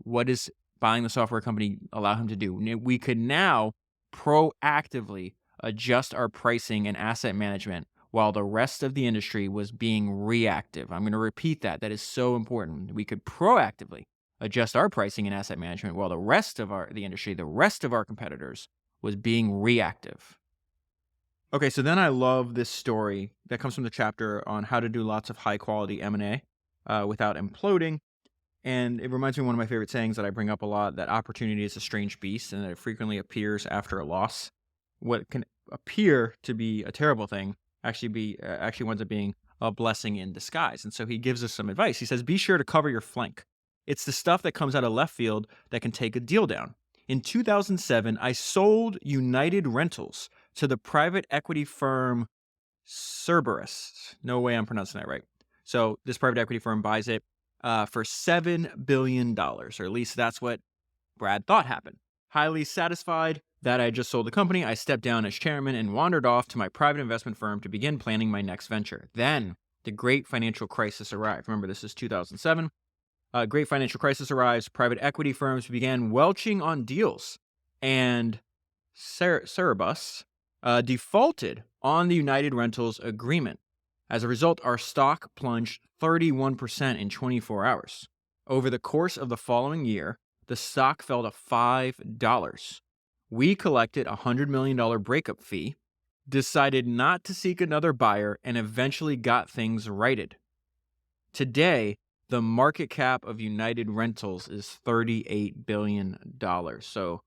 What does buying the software company allow him to do? We could now proactively adjust our pricing and asset management while the rest of the industry was being reactive. I'm going to repeat that. That is so important. We could proactively adjust our pricing and asset management while the rest of the industry, the rest of our competitors, was being reactive. Okay, so then I love this story that comes from the chapter on how to do lots of high-quality M&A without imploding. And it reminds me of one of my favorite sayings that I bring up a lot, that opportunity is a strange beast and that it frequently appears after a loss. What can appear to be a terrible thing actually winds up being a blessing in disguise. And so he gives us some advice. He says, be sure to cover your flank. It's the stuff that comes out of left field that can take a deal down. In 2007, I sold United Rentals to the private equity firm Cerberus. No way I'm pronouncing that right. So this private equity firm buys it for $7 billion, or at least that's what Brad thought happened. Highly satisfied that I just sold the company, I stepped down as chairman and wandered off to my private investment firm to begin planning my next venture. Then the great financial crisis arrived. Remember, this is 2007. Great financial crisis arrives. Private equity firms began welching on deals, and Cerberus defaulted on the United Rentals agreement. As a result, our stock plunged 31% in 24 hours. Over the course of the following year, the stock fell to $5. We collected a $100 million breakup fee, decided not to seek another buyer, and eventually got things righted. Today, the market cap of United Rentals is $38 billion. So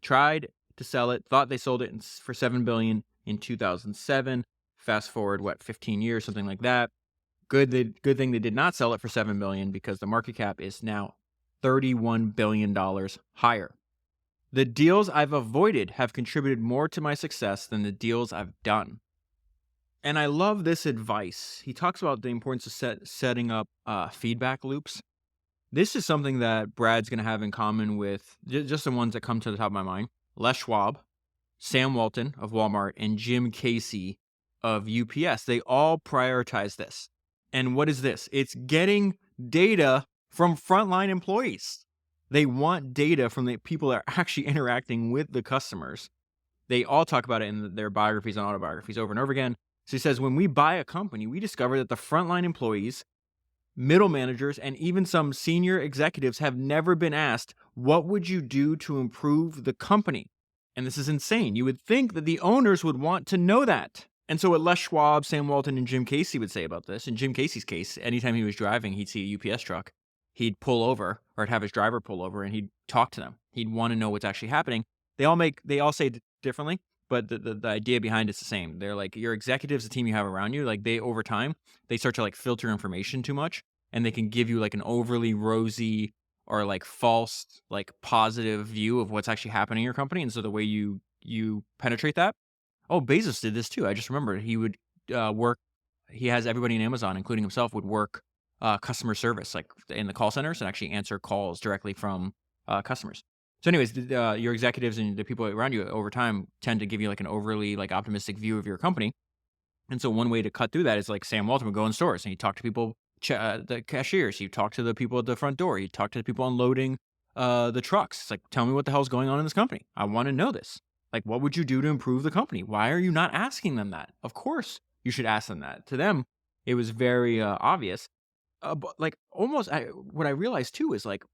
tried to sell it, thought they sold it for $7 billion in 2007. Fast forward, 15 years, something like that. Good thing they did not sell it for $7 billion, because the market cap is now $31 billion higher. The deals I've avoided have contributed more to my success than the deals I've done. And I love this advice. He talks about the importance of setting up feedback loops. This is something that Brad's going to have in common with just the ones that come to the top of my mind: Les Schwab, Sam Walton of Walmart, and Jim Casey of UPS. They all prioritize this. And what is this? It's getting data from frontline employees. They want data from the people that are actually interacting with the customers. They all talk about it in their biographies and autobiographies over and over again. So he says, when we buy a company, we discover that the frontline employees, middle managers, and even some senior executives have never been asked, what would you do to improve the company? And this is insane. You would think that the owners would want to know that. And so what Les Schwab, Sam Walton, and Jim Casey would say about this, in Jim Casey's case, anytime he was driving, he'd see a UPS truck, he'd pull over, or he'd have his driver pull over, and he'd talk to them. He'd want to know what's actually happening. They all say it differently, but the idea behind it's the same. They're like, your executives, the team you have around you, like they, over time, they start to like filter information too much, and they can give you like an overly rosy or like false, like positive view of what's actually happening in your company. And so the way you penetrate that. Oh, Bezos did this too. I just remembered. He would work. He has everybody in Amazon, including himself, would work customer service, like in the call centers, and actually answer calls directly from customers. So anyways, your executives and the people around you over time tend to give you like an overly like optimistic view of your company. And so one way to cut through that is like Sam Walton would go in stores and he'd talk to people, the cashiers. He'd talk to the people at the front door. He'd talk to the people unloading the trucks. It's like, tell me what the hell's going on in this company. I want to know this. Like, what would you do to improve the company? Why are you not asking them that? Of course you should ask them that. To them, it was very obvious. But like almost, what I realized too is like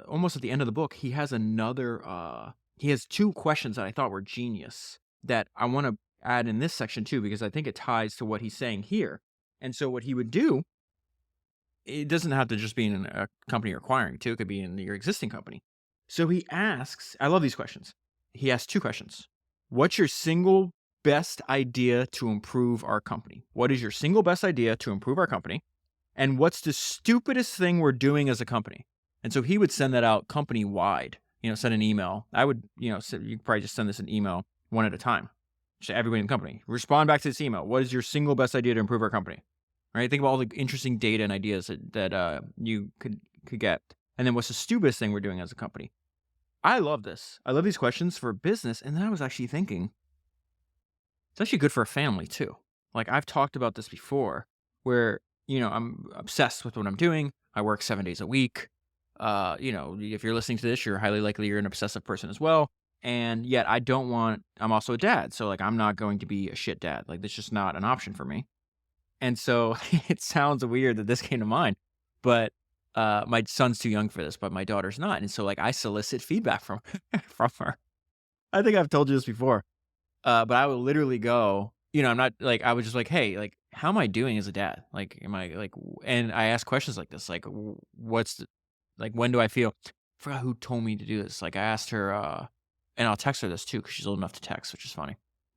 almost at the end of the book, he has he has two questions that I thought were genius that I want to add in this section too, because I think it ties to what he's saying here. And so what he would do, it doesn't have to just be in a company you're acquiring too. It could be in your existing company. So he asks, I love these questions. He asked two questions. What's your single best idea to improve our company? What is your single best idea to improve our company? And what's the stupidest thing we're doing as a company? And so he would send that out company-wide, send an email. I would, you could probably just send this an email one at a time. Just everybody in the company. Respond back to this email. What is your single best idea to improve our company? Right? Think about all the interesting data and ideas that you could get. And then what's the stupidest thing we're doing as a company? I love this. I love these questions for business. And then I was actually thinking, it's actually good for a family too. Like I've talked about this before where, I'm obsessed with what I'm doing. I work 7 days a week. If you're listening to this, you're highly likely you're an obsessive person as well. And yet I'm also a dad. So like, I'm not going to be a shit dad. Like that's just not an option for me. And so it sounds weird that this came to mind, but my son's too young for this, but my daughter's not. And so like I solicit feedback from her. I think I've told you this before. But I would literally go, I'm not like, I was just like, hey, like, how am I doing as a dad? Like, am I like, and I ask questions like this, like, when do I feel, I forgot who told me to do this. Like I asked her, and I'll text her this too, cause she's old enough to text, which is funny.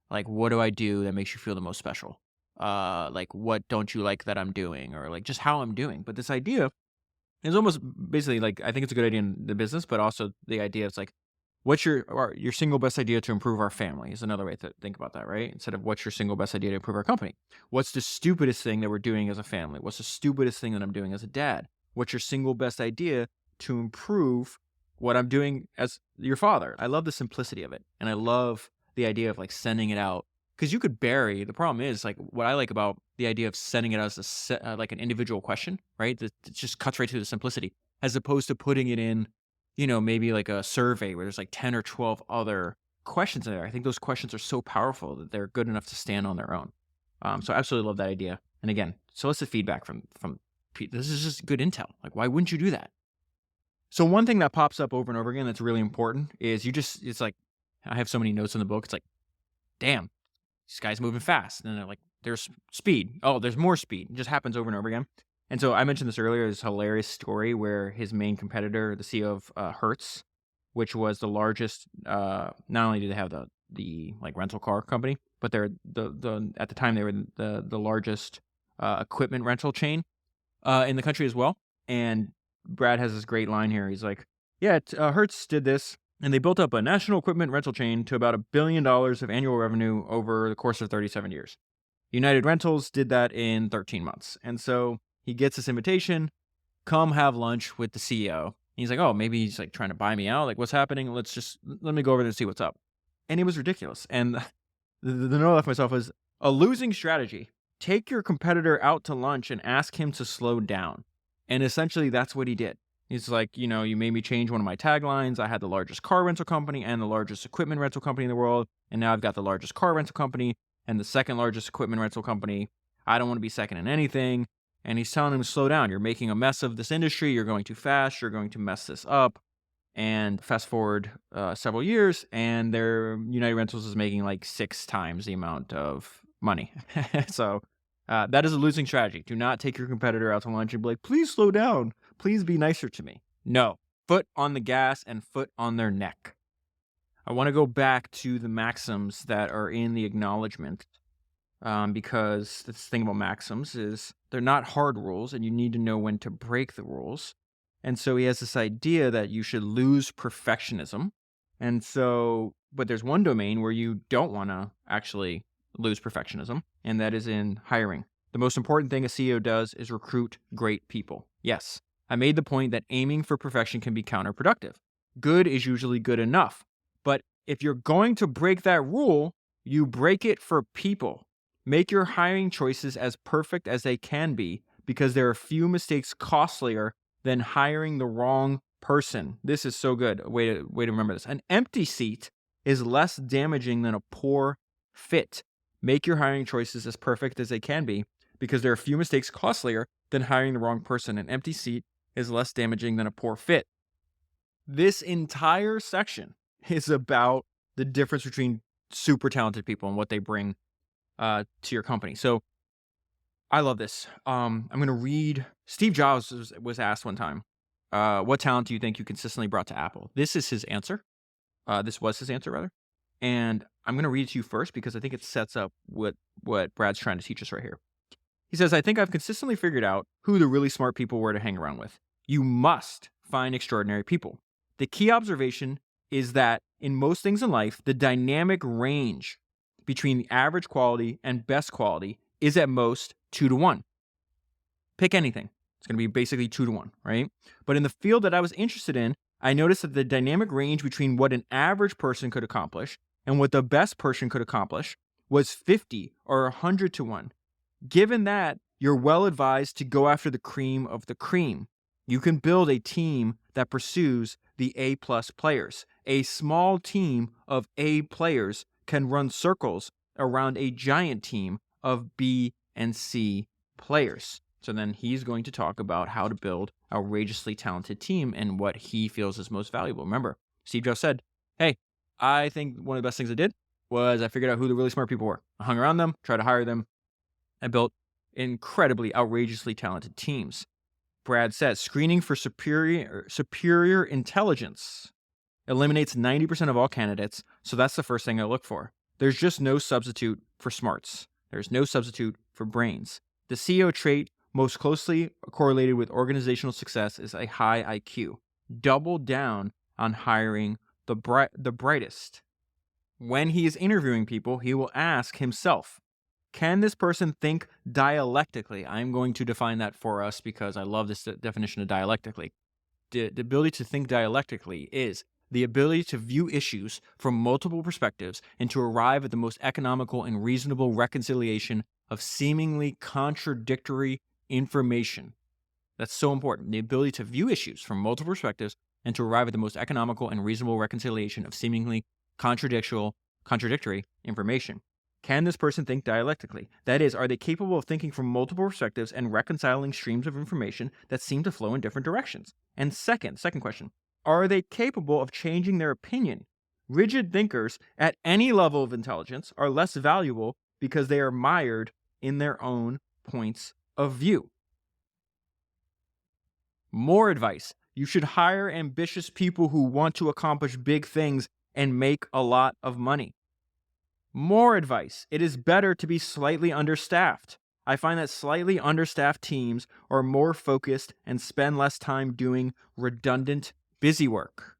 Like, what do I do that makes you feel the most special? Like, what don't you like that I'm doing? Or like just how I'm doing. But this idea is almost basically like, I think it's a good idea in the business, but also the idea is like, what's your single best idea to improve our family is another way to think about that, right? Instead of what's your single best idea to improve our company? What's the stupidest thing that we're doing as a family? What's the stupidest thing that I'm doing as a dad? What's your single best idea to improve what I'm doing as your father? I love the simplicity of it. And I love the idea of like sending it out. Because you could bury, the problem is like what I like about the idea of sending it as like an individual question, right? That just cuts right to the simplicity as opposed to putting it in, maybe like a survey where there's like 10 or 12 other questions in there. I think those questions are so powerful that they're good enough to stand on their own. So I absolutely love that idea. And again, solicit feedback from this is just good intel. Like, why wouldn't you do that? So one thing that pops up over and over again that's really important is it's like, I have so many notes in the book. It's like, damn, this guy's moving fast. And they're like, there's speed. Oh, there's more speed. It just happens over and over again. And so I mentioned this earlier, this hilarious story where his main competitor, the CEO of Hertz, which was the largest, not only did they have the like rental car company, but they're at the time they were the largest equipment rental chain in the country as well. And Brad has this great line here. He's like, yeah, Hertz did this, and they built up a national equipment rental chain to about $1 billion of annual revenue over the course of 37 years. United Rentals did that in 13 months. And so he gets this invitation, come have lunch with the CEO. He's like, oh, maybe he's like trying to buy me out. Like, what's happening? Let me go over there and see what's up. And it was ridiculous. And the note I left myself was a losing strategy. Take your competitor out to lunch and ask him to slow down. And essentially that's what he did. He's like, you made me change one of my taglines. I had the largest car rental company and the largest equipment rental company in the world. And now I've got the largest car rental company and the second largest equipment rental company. I don't want to be second in anything. And he's telling him to slow down. You're making a mess of this industry. You're going too fast. You're going to mess this up. And fast forward several years, and their United Rentals is making like 6 times the amount of money. So that is a losing strategy. Do not take your competitor out to lunch and be like, please slow down. Please be nicer to me. No. Foot on the gas and foot on their neck. I want to go back to the maxims that are in the acknowledgement, because the thing about maxims is they're not hard rules, and you need to know when to break the rules. And so he has this idea that you should lose perfectionism. And so, but there's one domain where you don't want to actually lose perfectionism, and that is in hiring. The most important thing a CEO does is recruit great people. Yes, I made the point that aiming for perfection can be counterproductive. Good is usually good enough. But if you're going to break that rule, you break it for people. Make your hiring choices as perfect as they can be, because there are few mistakes costlier than hiring the wrong person. This is so good. Way to remember this. An empty seat is less damaging than a poor fit. Make your hiring choices as perfect as they can be, because there are few mistakes costlier than hiring the wrong person. An empty seat is less damaging than a poor fit. This entire section is about the difference between super talented people and what they bring to your company. So I love this. I'm going to read. Steve Jobs was asked one time, what talent do you think you consistently brought to Apple? This is his answer. This was his answer, rather. And I'm going to read it to you first because I think it sets up what Brad's trying to teach us right here. He says, I think I've consistently figured out who the really smart people were to hang around with. You must find extraordinary people. The key observation is that in most things in life, the dynamic range between the average quality and best quality is at most 2 to 1. Pick anything. It's going to be basically 2 to 1, right? But in the field that I was interested in, I noticed that the dynamic range between what an average person could accomplish and what the best person could accomplish was 50 or 100 to 1. Given that, you're well advised to go after the cream of the cream. You can build a team that pursues the A-plus players. A small team of A players can run circles around a giant team of B and C players. So then he's going to talk about how to build an outrageously talented team and what he feels is most valuable. Remember, Steve Jobs said, hey, I think one of the best things I did was I figured out who the really smart people were. I hung around them, tried to hire them, and built incredibly outrageously talented teams. Brad says, screening for superior intelligence eliminates 90% of all candidates, so that's the first thing I look for. There's just no substitute for smarts. There's no substitute for brains. The CEO trait most closely correlated with organizational success is a high IQ. Double down on hiring the brightest. When he is interviewing people, he will ask himself, can this person think dialectically? I'm going to define that for us because I love this definition of dialectically. The ability to think dialectically is the ability to view issues from multiple perspectives and to arrive at the most economical and reasonable reconciliation of seemingly contradictory information. That's so important. The ability to view issues from multiple perspectives and to arrive at the most economical and reasonable reconciliation of seemingly contradictory information. Can this person think dialectically? That is, are they capable of thinking from multiple perspectives and reconciling streams of information that seem to flow in different directions? And second question, are they capable of changing their opinion? Rigid thinkers at any level of intelligence are less valuable because they are mired in their own points of view. More advice. You should hire ambitious people who want to accomplish big things and make a lot of money. More advice. It is better to be slightly understaffed. I find that slightly understaffed teams are more focused and spend less time doing redundant, busy work.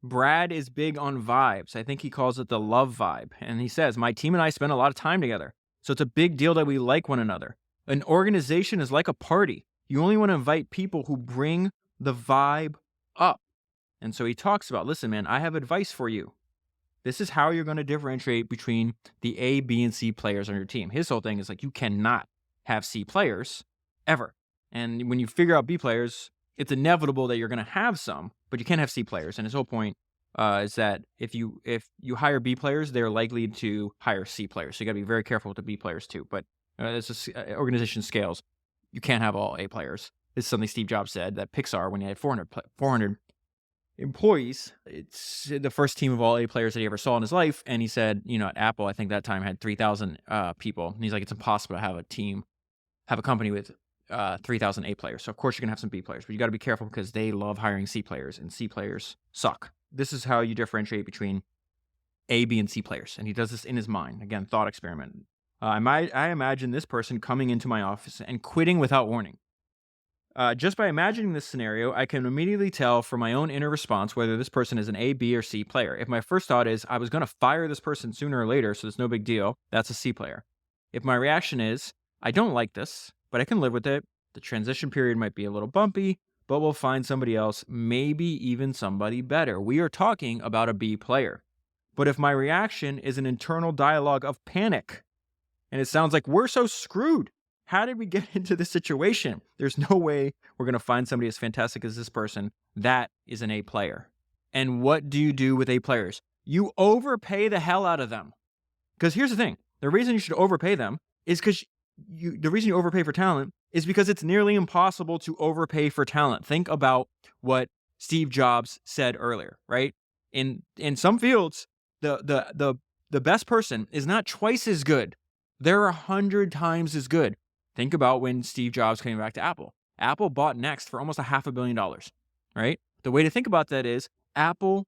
Brad is big on vibes. I think he calls it the love vibe. And he says, my team and I spend a lot of time together. So it's a big deal that we like one another. An organization is like a party. You only want to invite people who bring the vibe up. And so he talks about, listen, man, I have advice for you. This is how you're going to differentiate between the A, B, and C players on your team. His whole thing is like, you cannot have C players ever. And when you figure out B players, it's inevitable that you're going to have some, but you can't have C players. And his whole point is that if you hire B players, they're likely to hire C players. So you got to be very careful with the B players too. But as the organization scales, you can't have all A players. This is something Steve Jobs said that Pixar, when he had 400 employees, it's the first team of all A players that he ever saw in his life. And he said, at Apple, I think that time had 3,000 people. And he's like, it's impossible to have a company with 3,000 A players. So of course you're gonna have some B players, but you got to be careful because they love hiring C players, and C players suck. This is how you differentiate between A, B, and C players. And he does this in his mind. Again, thought experiment. I imagine this person coming into my office and quitting without warning. Just by imagining this scenario, I can immediately tell from my own inner response whether this person is an A, B, or C player. If my first thought is, I was going to fire this person sooner or later, so it's no big deal, that's a C player. If my reaction is, I don't like this, but I can live with it, the transition period might be a little bumpy, but we'll find somebody else, maybe even somebody better. We are talking about a B player. But if my reaction is an internal dialogue of panic, and it sounds like we're so screwed, how did we get into this situation? There's no way we're going to find somebody as fantastic as this person. That is an A player. And what do you do with A players? You overpay the hell out of them. Because here's the thing. The reason you should overpay them is because the reason you overpay for talent is because it's nearly impossible to overpay for talent. Think about what Steve Jobs said earlier, right? In some fields, the best person is not twice as good. They're 100 times as good. Think about when Steve Jobs came back to Apple. Apple bought Next for almost $500 million, right? The way to think about that is Apple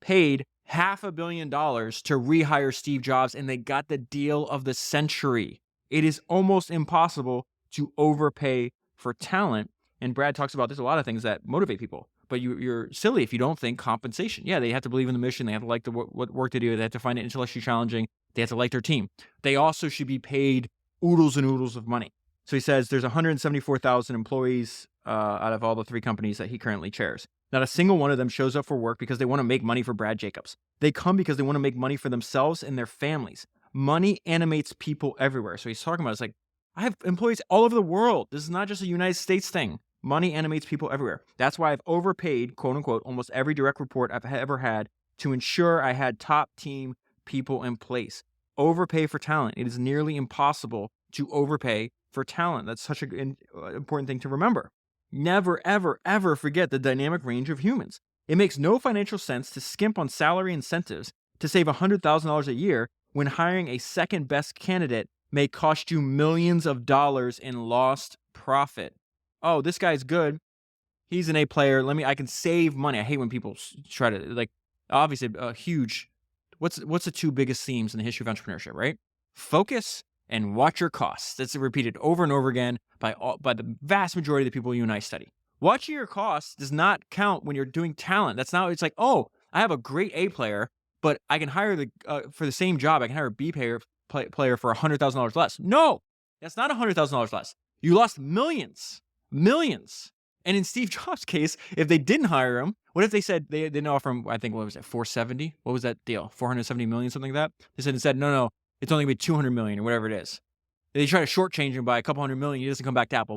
paid $500 million to rehire Steve Jobs, and they got the deal of the century. It is almost impossible to overpay for talent. And Brad talks about there's a lot of things that motivate people, but you're silly if you don't think compensation. Yeah, they have to believe in the mission. They have to like what work to do. They have to find it intellectually challenging. They have to like their team. They also should be paid oodles and oodles of money. So he says there's 174,000 employees out of all the 3 companies that he currently chairs. Not a single one of them shows up for work because they want to make money for Brad Jacobs. They come because they want to make money for themselves and their families. Money animates people everywhere. So he's talking about, it's like, I have employees all over the world. This is not just a United States thing. Money animates people everywhere. That's why I've overpaid, quote unquote, almost every direct report I've ever had to ensure I had top team people in place. Overpay for talent. It is nearly impossible to overpay for talent. That's such an important thing to remember. Never, ever, ever forget the dynamic range of humans. It makes no financial sense to skimp on salary incentives to save $100,000 a year when hiring a second best candidate may cost you millions of dollars in lost profit. Oh, this guy's good. He's an A player. I can save money. I hate when people try to, obviously a huge, what's the 2 biggest themes in the history of entrepreneurship, right? Focus and watch your costs. That's repeated over and over again by the vast majority of the people you and I study. Watching your costs does not count when you're doing talent. That's not, it's like, oh, I have a great A player, but I can hire for the same job, I can hire a B player for $100,000 less. No, that's not $100,000 less. You lost millions. And in Steve Jobs' case, if they didn't hire him, what if they said they didn't offer him, I think, what was it, 470? What was that deal? 470 million, something like that? They said instead, no, it's only going to be 200 million or whatever it is. They try to shortchange him by a couple $100 million. He doesn't come back to Apple.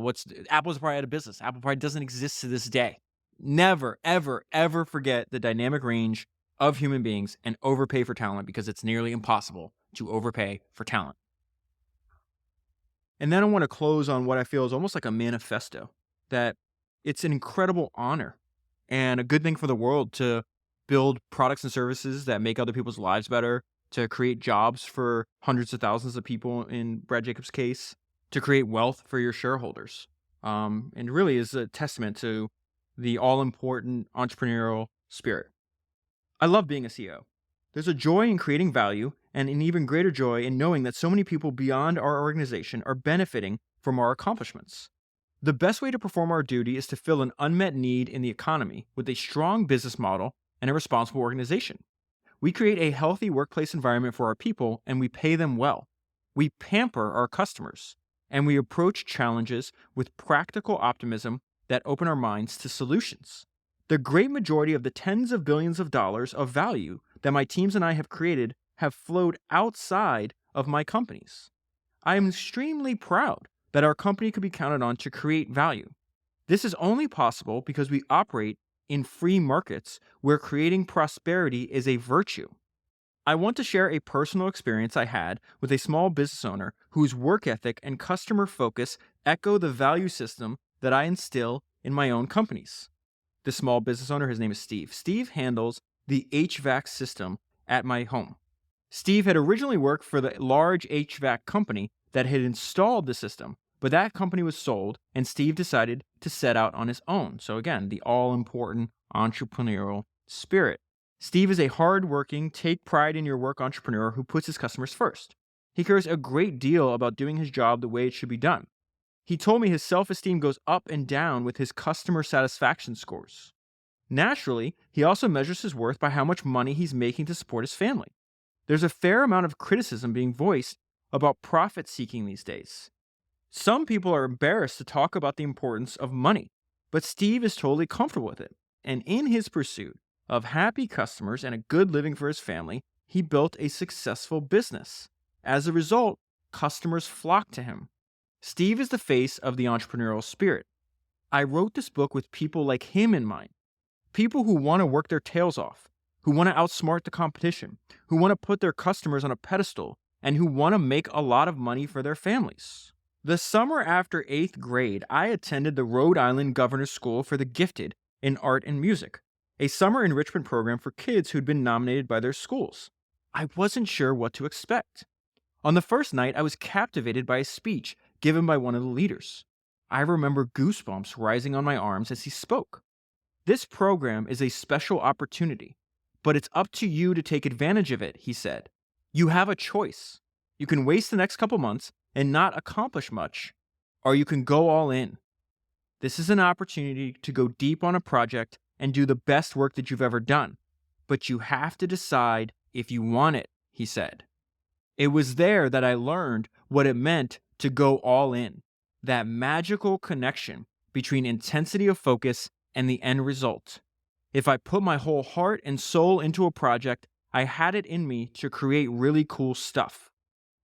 Apple's probably out of business. Apple probably doesn't exist to this day. Never, ever, ever forget the dynamic range of human beings and overpay for talent because it's nearly impossible to overpay for talent. And then I want to close on what I feel is almost like a manifesto, that it's an incredible honor and a good thing for the world to build products and services that make other people's lives better, to create jobs for hundreds of thousands of people in Brad Jacobs' case, to create wealth for your shareholders. And really is a testament to the all-important entrepreneurial spirit. I love being a CEO. There's a joy in creating value and an even greater joy in knowing that so many people beyond our organization are benefiting from our accomplishments. The best way to perform our duty is to fill an unmet need in the economy with a strong business model and a responsible organization. We create a healthy workplace environment for our people and we pay them well. We pamper our customers and we approach challenges with practical optimism that open our minds to solutions. The great majority of the tens of billions of dollars of value that my teams and I have created have flowed outside of my companies. I am extremely proud that our company could be counted on to create value. This is only possible because we operate in free markets where creating prosperity is a virtue. I want to share a personal experience I had with a small business owner whose work ethic and customer focus echo the value system that I instill in my own companies. This small business owner, his name is Steve. Steve handles the HVAC system at my home. Steve had originally worked for the large HVAC company that had installed the system, but that company was sold and Steve decided to set out on his own. So again, the all-important entrepreneurial spirit. Steve is a hard-working, take pride in your work entrepreneur who puts his customers first. He cares a great deal about doing his job the way it should be done. He told me his self-esteem goes up and down with his customer satisfaction scores. Naturally, he also measures his worth by how much money he's making to support his family. There's a fair amount of criticism being voiced about profit-seeking these days. Some people are embarrassed to talk about the importance of money, but Steve is totally comfortable with it. And in his pursuit of happy customers and a good living for his family, he built a successful business. As a result, customers flock to him. Steve is the face of the entrepreneurial spirit. I wrote this book with people like him in mind. People who want to work their tails off, who want to outsmart the competition, who want to put their customers on a pedestal, and who want to make a lot of money for their families. The summer after 8th grade, I attended the Rhode Island Governor's School for the Gifted in Art and Music, a summer enrichment program for kids who'd been nominated by their schools. I wasn't sure what to expect. On the first night, I was captivated by a speech given by one of the leaders. I remember goosebumps rising on my arms as he spoke. This program is a special opportunity, but it's up to you to take advantage of it, he said. You have a choice. You can waste the next couple months and not accomplish much, or you can go all in. This is an opportunity to go deep on a project and do the best work that you've ever done, but you have to decide if you want it, he said. It was there that I learned what it meant to go all in, that magical connection between intensity of focus and the end result. If I put my whole heart and soul into a project, I had it in me to create really cool stuff.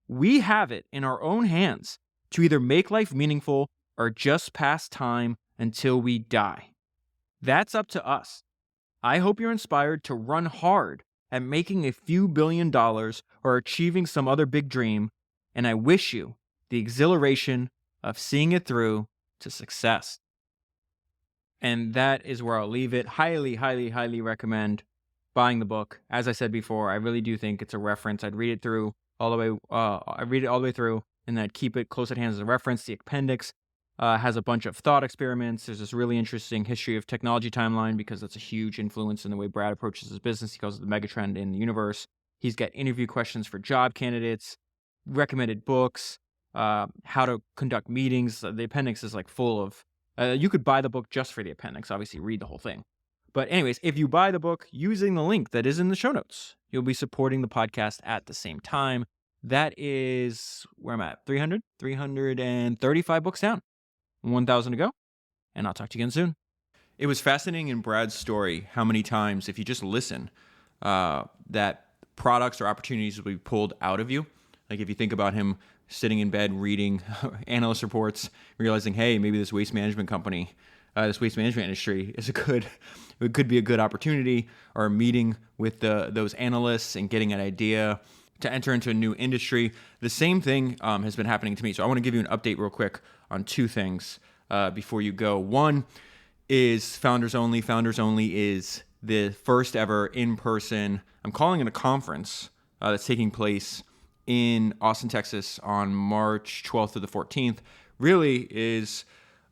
We have it in our own hands to either make life meaningful or just pass time until we die. That's up to us. I hope you're inspired to run hard at making a few $1 billion or achieving some other big dream, and I wish you the exhilaration of seeing it through to success. And that is where I'll leave it. Highly, highly, highly recommend buying the book. As I said before, I really do think it's a reference. I'd read it through all the way. I read it all the way through, and then I'd keep it close at hand as a reference. The appendix has a bunch of thought experiments. There's this really interesting history of technology timeline because that's a huge influence in the way Brad approaches his business. He calls it the megatrend in the universe. He's got interview questions for job candidates, recommended books, how to conduct meetings. The appendix is like full of. You could buy the book just for the appendix. Obviously, read the whole thing. But anyways, if you buy the book using the link that is in the show notes, you'll be supporting the podcast at the same time. That is where I'm at. 335 books down. 1,000 to go. And I'll talk to you again soon. It was fascinating in Brad's story how many times, if you just listen, that products or opportunities will be pulled out of you. Like if you think about him sitting in bed reading analyst reports, realizing, hey, maybe this waste management company, this waste management industry is it could be a good opportunity, or a meeting with those analysts and getting an idea to enter into a new industry. The same thing has been happening to me. So I want to give you an update real quick on two things before you go. One is Founders Only. Founders Only is the first ever in-person, I'm calling it a conference that's taking place in Austin, Texas on March 12th to the 14th. Really is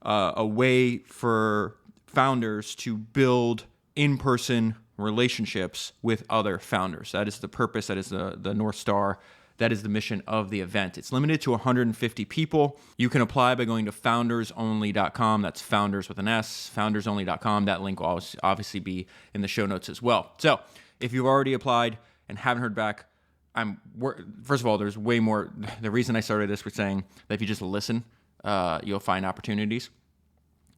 a way for founders to build in-person relationships with other founders. That is the purpose. That is the North Star. That is the mission of the event. It's limited to 150 people. You can apply by going to foundersonly.com. That's founders with an S, foundersonly.com. That link will obviously be in the show notes as well. So if you've already applied and haven't heard back, first of all, there's way more. The reason I started this was saying that if you just listen, you'll find opportunities.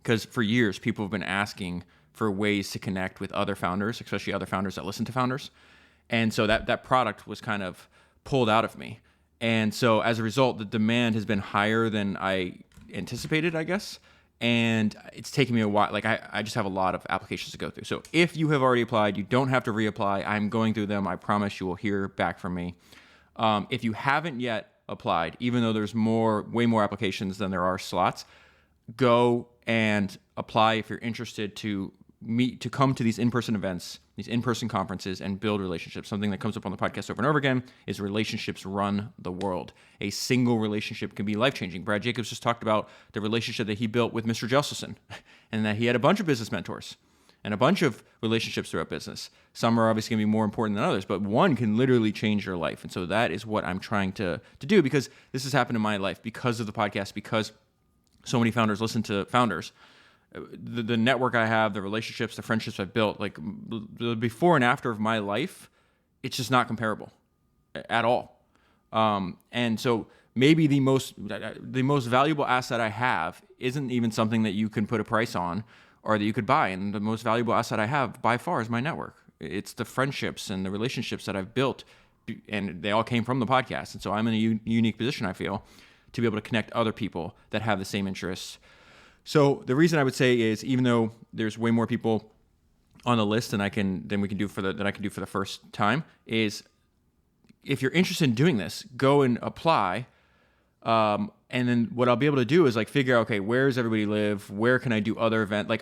Because for years, people have been asking for ways to connect with other founders, especially other founders that listen to founders. And so that product was kind of pulled out of me. And so as a result, the demand has been higher than I anticipated, I guess. And it's taken me a while. Like I just have a lot of applications to go through. So if you have already applied, you don't have to reapply. I'm going through them. I promise you will hear back from me. If you haven't yet applied, even though there's way more applications than there are slots, go and apply if you're interested to come to these in-person events, these in-person conferences, and build relationships. Something that comes up on the podcast over and over again is relationships run the world. A single relationship can be life-changing. Brad Jacobs just talked about the relationship that he built with Mr. Jelselson, and that he had a bunch of business mentors and a bunch of relationships throughout business. Some are obviously going to be more important than others, but one can literally change your life. And so that is what I'm trying to do, because this has happened in my life because of the podcast, because so many founders listen to founders. The network I have, the relationships, the friendships I've built, like the before and after of my life, it's just not comparable at all. And so maybe the most valuable asset I have isn't even something that you can put a price on or that you could buy. And the most valuable asset I have by far is my network. It's the friendships and the relationships that I've built, and they all came from the podcast. And so I'm in a unique position, I feel, to be able to connect other people that have the same interests. So the reason I would say is, even though there's way more people on the list than I can do for the first time, is if you're interested in doing this, go and apply. And then what I'll be able to do is figure out, okay, where does everybody live? Where can I do other events?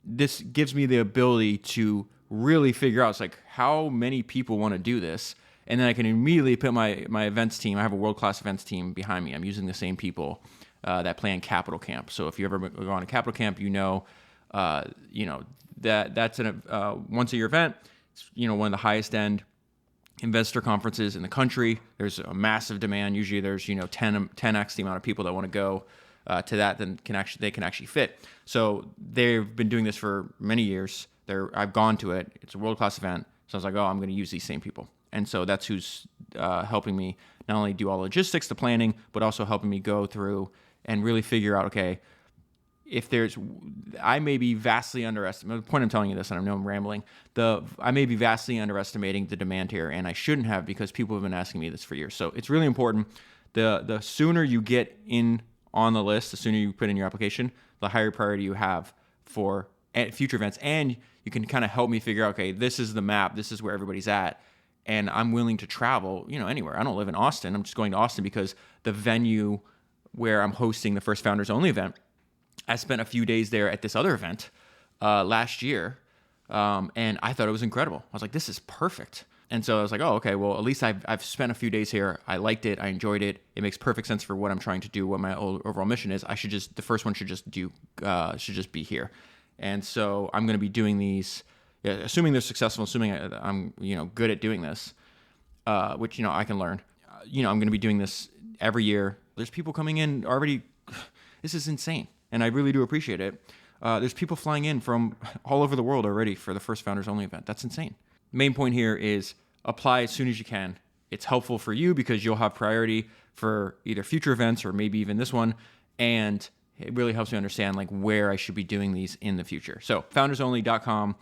This gives me the ability to really figure out, how many people want to do this. And then I can immediately put my events team. I have a world-class events team behind me. I'm using the same people that plan Capital Camp. So if you ever go on a Capital Camp, that's a once-a-year event. It's, one of the highest-end investor conferences in the country. There's a massive demand. Usually there's 10x the amount of people that want to go to that than they can actually fit. So they've been doing this for many years. I've gone to it. It's a world-class event. So I was like, I'm going to use these same people. And so that's who's helping me not only do all logistics, the planning, but also helping me go through and really figure out, okay, I may be vastly underestimating, the point I'm telling you this, and I know I'm rambling, I may be vastly underestimating the demand here, and I shouldn't have, because people have been asking me this for years. So it's really important. The sooner you get in on the list, the sooner you put in your application, the higher priority you have for future events. And you can kind of help me figure out, okay, this is the map, this is where everybody's at, and I'm willing to travel, anywhere. I don't live in Austin. I'm just going to Austin because the venue where I'm hosting the first Founders Only event, I spent a few days there at this other event last year, and I thought it was incredible. I was like, this is perfect. And so I was like, okay, well, at least I've spent a few days here. I liked it. I enjoyed it. It makes perfect sense for what I'm trying to do, what my overall mission is. The first one should just be here. And so I'm going to be doing these, assuming they're successful, assuming I'm good at doing this, which I can learn. I'm going to be doing this every year. There's people coming in already. This is insane, and I really do appreciate it. There's people flying in from all over the world already for the first Founders Only event. That's insane. Main point here is apply as soon as you can. It's helpful for you because you'll have priority for either future events or maybe even this one, and it really helps me understand where I should be doing these in the future. So foundersonly.com,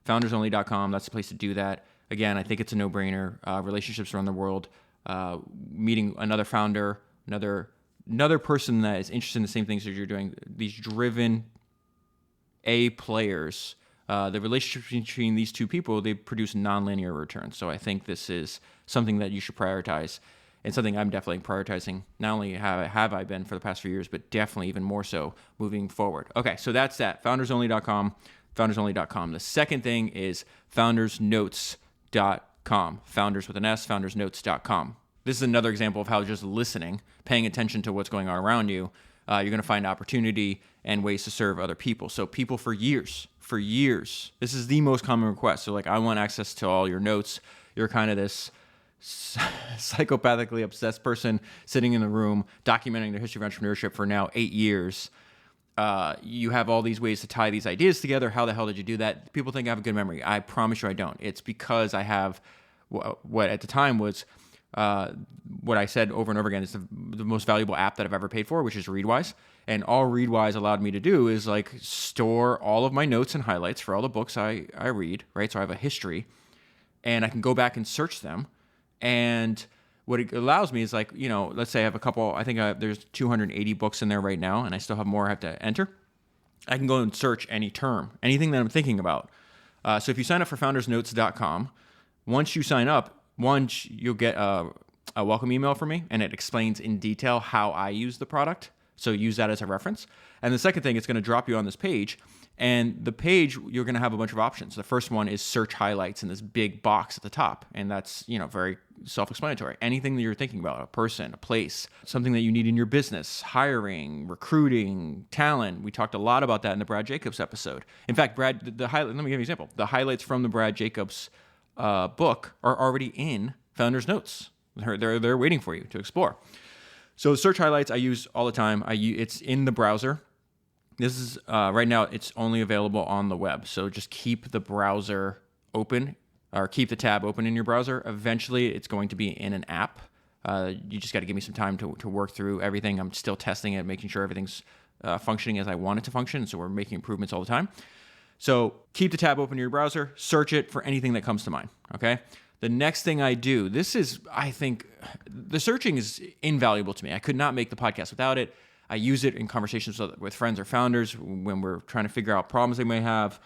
that's the place to do that. Again, I think it's a no-brainer. Relationships around the world, meeting another founder, another person that is interested in the same things that you're doing. These driven A players the relationship between these two people, they produce nonlinear returns. So I think this is something that you should prioritize, and something I'm definitely prioritizing. Not only have I been for the past few years, but definitely even more so moving forward. Okay, so that's that. Foundersonly.com, foundersonly.com. The second thing is foundersnotes.com. Founders with an S, foundersnotes.com. This is another example of how just listening, paying attention to what's going on around you, you're going to find opportunity and ways to serve other people. So people for years, this is the most common request. So like, I want access to all your notes. You're kind of this psychopathically obsessed person sitting in the room documenting the history of entrepreneurship for now 8 years. You have all these ways to tie these ideas together. How the hell did you do that? People think I have a good memory. I promise you I don't. It's because I have what at the time was what I said over and over again is the most valuable app that I've ever paid for, which is Readwise. And all Readwise allowed me to do is like store all of my notes and highlights for all the books I read, right? So I have a history, and I can go back and search them. And what it allows me is like, let's say I have a couple, I think there's 280 books in there right now, and I still have more I have to enter. I can go and search any term, anything that I'm thinking about. So if you sign up for foundersnotes.com, once you sign up, you'll get a welcome email from me, and it explains in detail how I use the product. So use that as a reference. And the second thing, it's going to drop you on this page. And the page, you're going to have a bunch of options. The first one is search highlights in this big box at the top. And that's, very self-explanatory. Anything that you're thinking about, a person, a place, something that you need in your business, hiring, recruiting, talent. We talked a lot about that in the Brad Jacobs episode. In fact, let me give you an example. The highlights from the Brad Jacobs book are already in Founders Notes. They're waiting for you to explore. So search highlights I use all the time. It's in the browser. This is right now it's only available on the web. So just keep the browser open, or keep the tab open in your browser. Eventually it's going to be in an app. You just got to give me some time to work through everything. I'm still testing it, making sure everything's functioning as I want it to function. So we're making improvements all the time. So keep the tab open in your browser, search it for anything that comes to mind, okay? The next thing I do, I think the searching is invaluable to me. I could not make the podcast without it. I use it in conversations with friends or founders when we're trying to figure out problems they may have.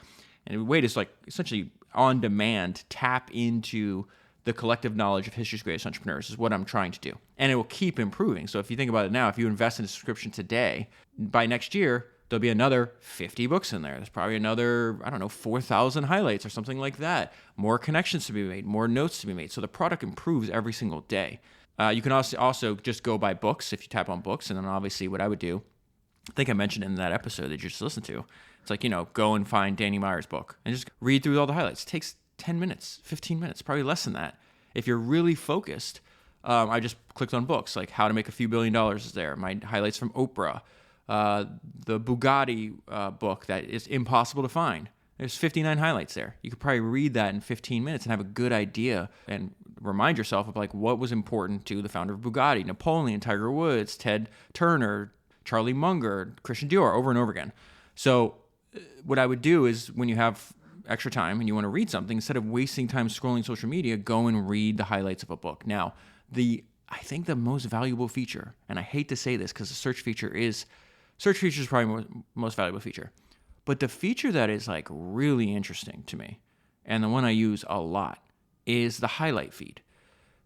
And a way to like essentially on demand tap into the collective knowledge of history's greatest entrepreneurs is what I'm trying to do. And it will keep improving. So if you think about it now, if you invest in a subscription today, by next year, there'll be another 50 books in there. There's probably another, 4,000 highlights or something like that. More connections to be made, more notes to be made. So the product improves every single day. You can also just go by books if you tap on books. And then obviously what I would do, I think I mentioned in that episode that you just listened to, it's like, go and find Danny Meyer's book and just read through all the highlights. It takes 10 minutes, 15 minutes, probably less than that. If you're really focused, I just clicked on books, like How to Make a Few $1 Billion is there. My highlights from Oprah. The Bugatti book that is impossible to find. There's 59 highlights there. You could probably read that in 15 minutes and have a good idea and remind yourself of like what was important to the founder of Bugatti, Napoleon, Tiger Woods, Ted Turner, Charlie Munger, Christian Dior, over and over again. So what I would do is when you have extra time and you want to read something, instead of wasting time scrolling social media, go and read the highlights of a book. Now, I think the most valuable feature, and I hate to say this because the search feature is probably most valuable feature. But the feature that is like really interesting to me, and the one I use a lot, is the highlight feed.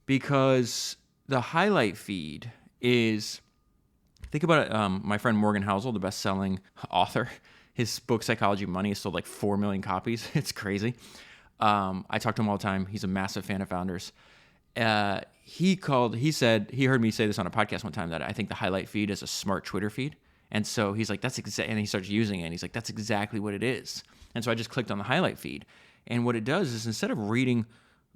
Because the highlight feed is, think about it, my friend Morgan Housel, the best-selling author, his book Psychology of Money has sold like 4 million copies. It's crazy. I talk to him all the time. He's a massive fan of founders. He heard me say this on a podcast one time, that I think the highlight feed is a smart Twitter feed. And so he's like, and he starts using it, and he's like, that's exactly what it is. And so I just clicked on the highlight feed. And what it does is, instead of reading,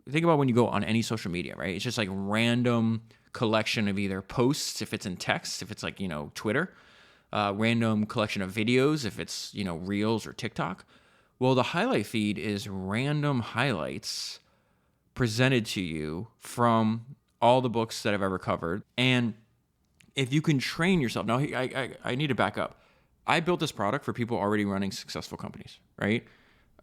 think about when you go on any social media, right? It's just like random collection of either posts, if it's in text, if it's like, Twitter, random collection of videos, if it's, Reels or TikTok. Well, the highlight feed is random highlights presented to you from all the books that I've ever covered. And if you can train yourself, now I need to back up. I built this product for people already running successful companies, right?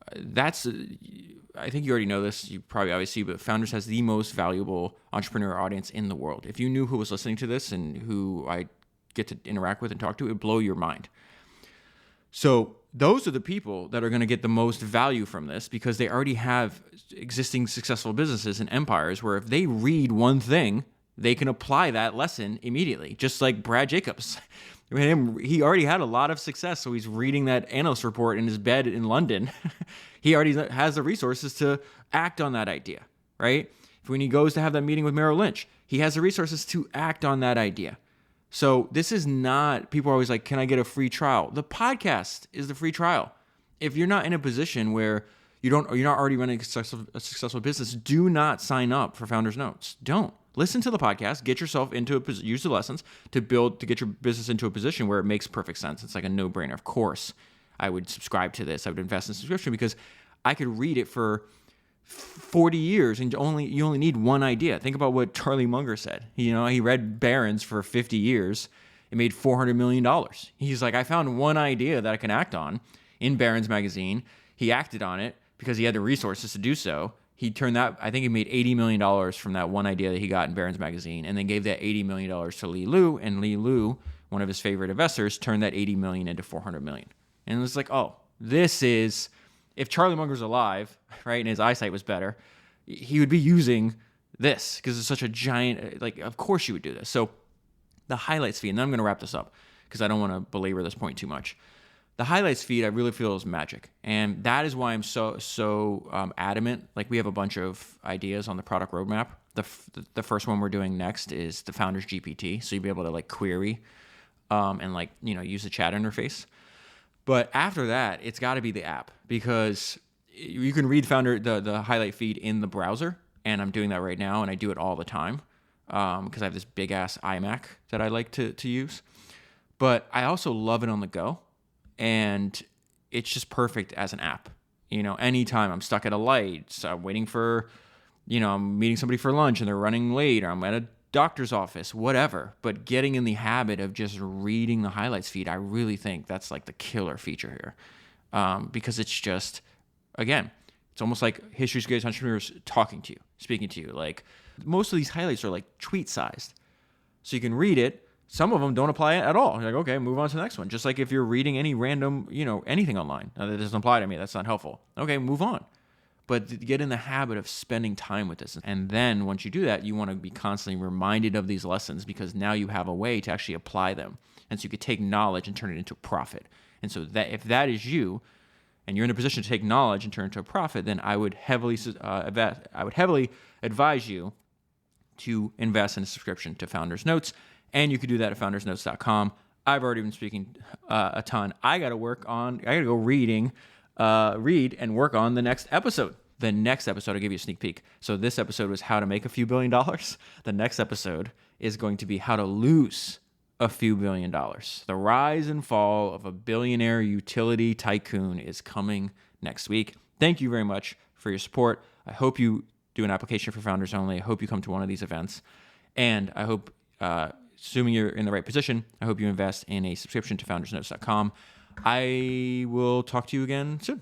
I think you already know this. You probably obviously, but Founders has the most valuable entrepreneur audience in the world. If you knew who was listening to this and who I get to interact with and talk to, it would blow your mind. So those are the people that are going to get the most value from this, because they already have existing successful businesses and empires where if they read one thing, they can apply that lesson immediately. Just like Brad Jacobs. He already had a lot of success, so he's reading that analyst report in his bed in London. He already has the resources to act on that idea, right? When he goes to have that meeting with Merrill Lynch, he has the resources to act on that idea. So this is not, people are always like, can I get a free trial? The podcast is the free trial. If you're not in a position where you're not already running a successful business, do not sign up for Founders Notes. Don't. Listen to the podcast, get yourself into use the lessons to get your business into a position where it makes perfect sense. It's like a no-brainer. Of course, I would subscribe to this. I would invest in subscription because I could read it for 40 years and you only need one idea. Think about what Charlie Munger said. He read Barron's for 50 years. It made $400 million. He's like, I found one idea that I can act on in Barron's magazine. He acted on it because he had the resources to do so. He turned that, I think he made $80 million from that one idea that he got in Barron's magazine, and then gave that $80 million to Lee Lu, and Lee Lu, one of his favorite investors, turned that $80 million into $400 million. And it was like, oh, this is, if Charlie Munger's alive, right, and his eyesight was better, he would be using this because it's such a giant, like, of course you would do this. So the highlights feed, and then I'm going to wrap this up because I don't want to belabor this point too much. The highlights feed, I really feel, is magic. And that is why I'm so adamant. Like, we have a bunch of ideas on the product roadmap. The first one we're doing next is the Founders GPT. So you'll be able to like query and use the chat interface. But after that, it's got to be the app, because you can read the highlight feed in the browser. And I'm doing that right now, and I do it all the time because I have this big ass iMac that I like to use. But I also love it on the go. And it's just perfect as an app. Anytime I'm stuck at a light, so I'm waiting for, I'm meeting somebody for lunch and they're running late, or I'm at a doctor's office, whatever. But getting in the habit of just reading the highlights feed, I really think that's like the killer feature here. Because it's just, again, it's almost like History's Greatest Entrepreneurs talking to you, speaking to you. Like, most of these highlights are like tweet sized. So you can read it. Some of them don't apply at all. You're like, okay, move on to the next one. Just like if you're reading any random, anything online. Now, that doesn't apply to me. That's not helpful. Okay, move on. But get in the habit of spending time with this. And then once you do that, you want to be constantly reminded of these lessons, because now you have a way to actually apply them. And so you could take knowledge and turn it into a profit. And so that if that is you, and you're in a position to take knowledge and turn it into a profit, then I would heavily advise you to invest in a subscription to Founders Notes. And you can do that at foundersnotes.com. I've already been speaking a ton. I got to go read and work on the next episode. The next episode, I'll give you a sneak peek. So this episode was how to make a few $1 billion. The next episode is going to be how to lose a few $1 billion. The rise and fall of a billionaire utility tycoon is coming next week. Thank you very much for your support. I hope you do an application for Founders Only. I hope you come to one of these events. And I hope, assuming you're in the right position, I hope you invest in a subscription to foundersnotes.com. I will talk to you again soon.